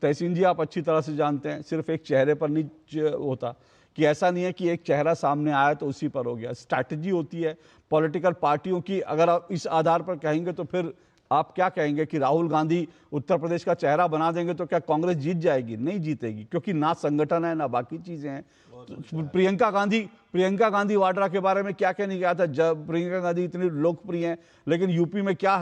तहसीन जी आप अच्छी तरह से जानते हैं सिर्फ एक चेहरे पर नहीं होता, कि ऐसा नहीं है कि एक चेहरा सामने आया तो उसी पर हो गया। स्ट्रैटेजी होती है पॉलिटिकल पार्टियों की। अगर आप इस आधार पर कहेंगे तो फिर आप क्या कहेंगे कि राहुल गांधी उत्तर प्रदेश का चेहरा बना देंगे तो क्या कांग्रेस जीत जाएगी? नहीं जीतेगी, क्योंकि ना संगठन है ना बाकी चीजें हैं। प्रियंका गांधी वाड्रा के बारे में क्या कहने गया था? जब प्रियंका गांधी इतनी लोकप्रिय हैं लेकिन यूपी में क्या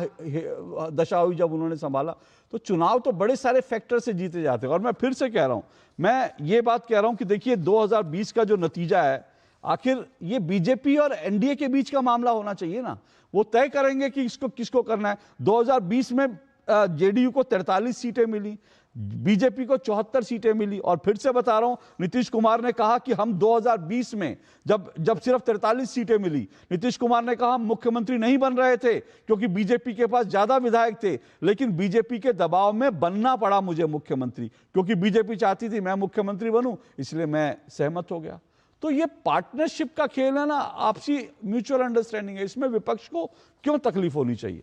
दशा हुई जब उन्होंने संभाला। तो चुनाव तो बड़े सारे फैक्टर से जीते जाते हैं। और मैं फिर से कह रहा हूं, मैं ये बात कह रहा हूं कि देखिए 2020 का जो नतीजा है, आखिर ये बीजेपी और एनडीए के बीच का मामला होना चाहिए ना, वो तय करेंगे कि इसको किसको करना है। 2020 में जेडीयू को 43 सीटें मिली, बीजेपी को 74 सीटें मिली। और फिर से बता रहा हूं, नीतीश कुमार ने कहा कि हम 2020 में जब सिर्फ 43 सीटें मिली, नीतीश कुमार ने कहा हम मुख्यमंत्री नहीं बन रहे थे क्योंकि बीजेपी के पास ज्यादा विधायक थे, लेकिन बीजेपी के दबाव में बनना पड़ा मुझे मुख्यमंत्री, क्योंकि बीजेपी चाहती थी मैं मुख्यमंत्री बनूं, इसलिए मैं सहमत हो गया। तो ये पार्टनरशिप का खेल है ना, आपसी म्यूचुअल अंडरस्टैंडिंग है, इसमें विपक्ष को क्यों तकलीफ होनी चाहिए?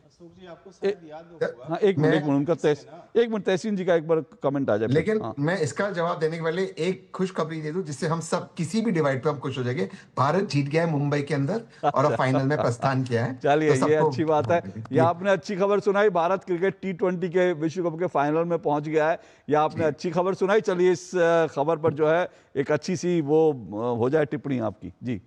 हाँ, एक मिनट तहसीन जी का एक बार कमेंट आ जाए। लेकिन मैं इसका जवाब देने के पहले एक खुशखबरी दे दूं जिससे हम सब किसी भी डिवाइड पे हम खुश हो जाएंगे। भारत जीत गया है मुंबई के अंदर और अब फाइनल में प्रस्थान किया है। चलिए ये अच्छी बात है, ये आपने अच्छी खबर सुनाई। भारत क्रिकेट T20 के विश्व कप के फाइनल में पहुंच गया है, ये आपने अच्छी खबर सुनाई। चलिए इस खबर पर जो है एक अच्छी सी वो हो जाए टिप्पणी आपकी जी।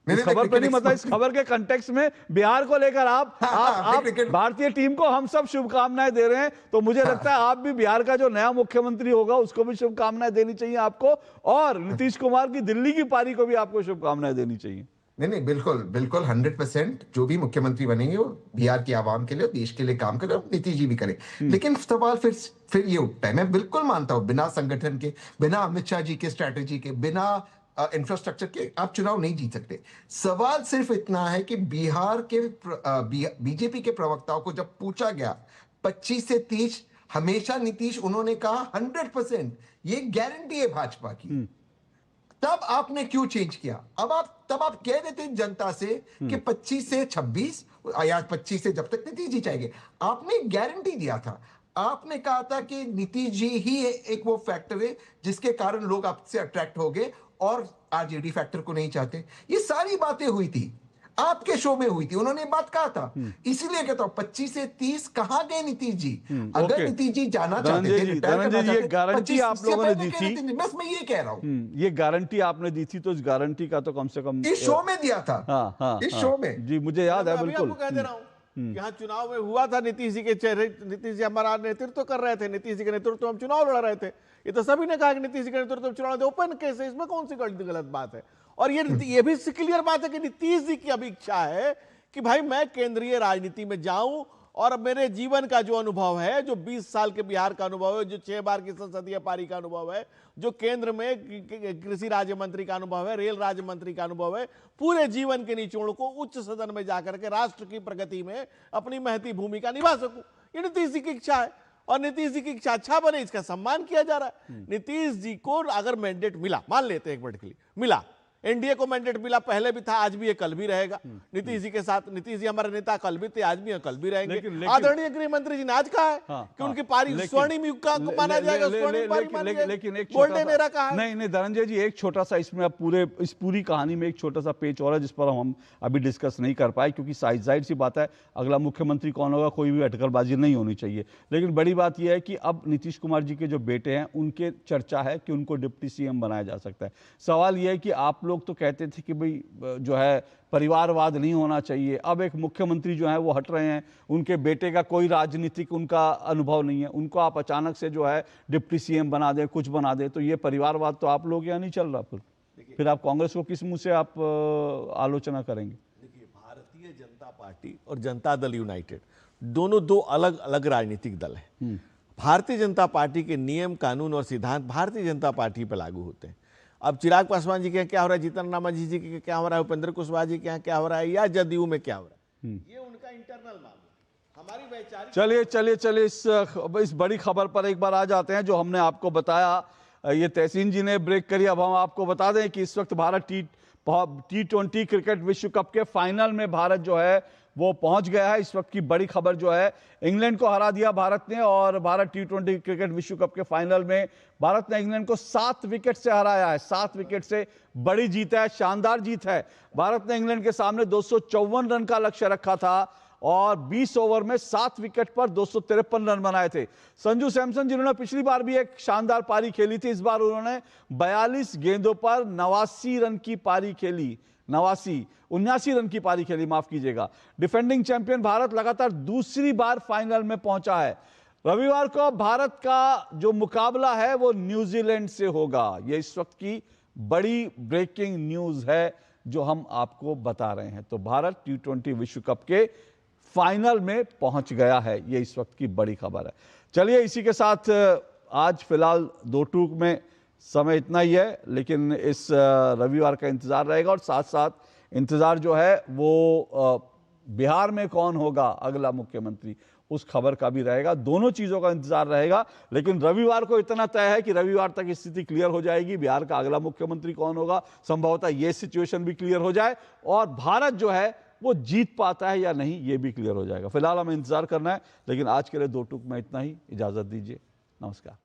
इस खबर पे नहीं, मतलब इस खबर के कंटेक्स्ट में बिहार को लेकर आप भारतीय टीम को हम सब शुभकामनाएं दे रहे हैं, तो मुझे लगता है आप भी बिहार का जो नया मुख्यमंत्री होगा उसको भी शुभकामनाएं देनी चाहिए आपको, और नीतीश कुमार की दिल्ली की पारी को भी आपको शुभकामनाएं देनी चाहिए। नहीं बिल्कुल 100% जो भी मुख्यमंत्री बनेंगे वो बिहार की आवाम के लिए, देश के लिए काम करे, नीतीश जी भी करें। लेकिन सवाल फिर ये उठता है, मैं बिल्कुल मानता हूं बिना संगठन के, बिना अमित शाह जी के स्ट्रैटेजी के, बिना इंफ्रास्ट्रक्चर के आप चुनाव नहीं जीत सकते। सवाल सिर्फ इतना है कि बिहार के बीजेपी के प्रवक्ताओं को जब पूछा गया 25 से 30 हमेशा नीतीश, उन्होंने कहा 100% ये गारंटी है भाजपा की। तब आपने क्यों चेंज किया? तब आप कह देते जनता से कि 25 से 26 या 25 से जब तक नीतीश जी चाहेंगे। आपने गारंटी दिया था, आपने कहा था कि नीतीश जी ही एक वो फैक्टर है जिसके कारण लोग आपसे अट्रैक्ट हो गए और आरजेडी फैक्टर को नहीं चाहते। ये सारी बातें हुई थी, आपके शो में हुई थी, उन्होंने बात कहा था। इसीलिए कहता हूं 25 से 30 कहां गए नीतीश जी? अगर नीतीश जी जाना चाहते थे, ये गारंटी आप लोगों ने दी थी, बस मैं ये कह रहा हूं, ये गारंटी आपने दी थी, तो इस गारंटी का तो कम से कम इस शो में दिया था। हाँ, इस शो में जी मुझे याद है बिल्कुल। यहाँ चुनाव में हुआ था, नीतीश जी के चेहरे, नीतीश जी हमारा नेतृत्व कर रहे थे, नीतीश जी के नेतृत्व में हम चुनाव लड़ रहे थे। ये तो सभी ने कहा कि नीतीश जी के नेतृत्व में चुनाव ओपन केस है, इसमें कौन सी गलत बात है। और ये भी क्लियर बात है कि नीतीश जी की अभी इच्छा है कि भाई मैं केंद्रीय राजनीति में जाऊं और मेरे जीवन का जो अनुभव है, जो 20 साल के बिहार का अनुभव है, जो 6 बार की संसदीय पारी का अनुभव है, जो केंद्र में कृषि राज्य मंत्री का अनुभव है, रेल राज्य मंत्री का अनुभव है, पूरे जीवन के निचोड़ को उच्च सदन में जाकर के राष्ट्र की प्रगति में अपनी महती भूमिका निभा सकूं, ये नीतीश जी की इच्छा है। और नीतीश जी की इच्छा अच्छा बने, इसका सम्मान किया जा रहा है। नीतीश जी को अगर मैंडेट मिला, मान लेते हैं एक मिनट के लिए, मिला, एनडीए को मैंडेट मिला, पहले भी था, आज भी है, कल भी रहेगा। नीतीश जी के साथ, नीतीश जी हमारे नेता कल भी थे, आज भी है, कल भी रहेंगे। आदरणीय गृह मंत्री जी ने आज कहा है कि उनकी पारी स्वर्णिम युग का माना जाएगा, स्वर्णिम पारी मानी जाएगी, लेकिन एक गोल्डन एरा कहा है। नहीं धनंजय जी, एक छोटा सा इसमें इस पूरी कहानी में एक छोटा सा पेच और है जिस पर हम अभी डिस्कस नहीं कर पाए, क्योंकि जाहिर सी बात है अगला मुख्यमंत्री कौन होगा, कोई भी अटकलबाजी नहीं होनी चाहिए। लेकिन बड़ी बात यह है कि अब नीतीश कुमार जी के जो बेटे हैं उनके चर्चा है कि उनको डिप्टी सीएम बनाया जा सकता है। सवाल यह है कि आप लोग तो कहते थे कि भाई जो है परिवारवाद नहीं होना चाहिए, अब एक मुख्यमंत्री जो है वो हट रहे हैं, उनके बेटे का कोई राजनीतिक उनका अनुभव नहीं है, उनको आप अचानक से जो है डिप्टी सीएम बना दें, कुछ बना दें, तो ये परिवारवाद तो आप लोग यहाँ नहीं चल रहा। फिर आप कांग्रेस को किस मुंह से आप आलोचना करेंगे? देखिए, भारतीय जनता पार्टी और जनता दल यूनाइटेड दोनों दो अलग अलग राजनीतिक दल हैं। भारतीय जनता पार्टी के नियम, कानून और सिद्धांत भारतीय जनता पार्टी पर लागू होते हैं। अब चिराग पासवान जी के यहाँ क्या हो रहा है, जीतन राम मांझी जी के क्या हो रहा है, उपेंद्र कुशवाहा जी के यहाँ क्या हो रहा है, या जदयू में क्या हो रहा है, ये उनका इंटरनल मामला। हमारी वैचारिक चलिए इस बड़ी खबर पर एक बार आ जाते हैं जो हमने आपको बताया। ये तहसीन जी ने ब्रेक करी, अब हम आपको बता दें कि इस वक्त भारत T20 क्रिकेट विश्व कप के फाइनल में भारत जो है वो पहुंच गया है। इस वक्त की बड़ी खबर जो है, इंग्लैंड को हरा दिया भारत ने, और भारत T20 क्रिकेट विश्व कप के फाइनल में भारत ने इंग्लैंड को 7 विकेट से हराया है। 7 विकेट से बड़ी जीत है, शानदार जीत है। भारत ने इंग्लैंड के सामने 254 रन का लक्ष्य रखा था और 20 ओवर में 7 विकेट पर 253 रन बनाए थे। संजू सैमसन जिन्होंने पिछली बार भी एक शानदार पारी खेली थी, इस बार उन्होंने 42 गेंदों पर 89 रन की पारी खेली, 79 रन की पारी खेली, माफ कीजिएगा। डिफेंडिंग चैंपियन भारत लगातार दूसरी बार फाइनल में पहुंचा है। रविवार को भारत का जो मुकाबला है वो न्यूजीलैंड से होगा। ये इस वक्त की बड़ी ब्रेकिंग न्यूज है जो हम आपको बता रहे हैं। तो भारत T20 विश्व कप के फाइनल में पहुंच गया है, ये इस वक्त की बड़ी खबर है। चलिए, इसी के साथ आज फिलहाल 2 टूक में समय इतना ही है, लेकिन इस रविवार का इंतजार रहेगा और साथ साथ इंतजार जो है वो बिहार में कौन होगा अगला मुख्यमंत्री, उस खबर का भी रहेगा। दोनों चीजों का इंतजार रहेगा, लेकिन रविवार को इतना तय है कि रविवार तक स्थिति क्लियर हो जाएगी, बिहार का अगला मुख्यमंत्री कौन होगा, संभवतः ये सिचुएशन भी क्लियर हो जाए और भारत जो है वो जीत पाता है या नहीं ये भी क्लियर हो जाएगा। फिलहाल हमें इंतजार करना है, लेकिन आज के लिए 2 टूक में इतना ही। इजाजत दीजिए, नमस्कार।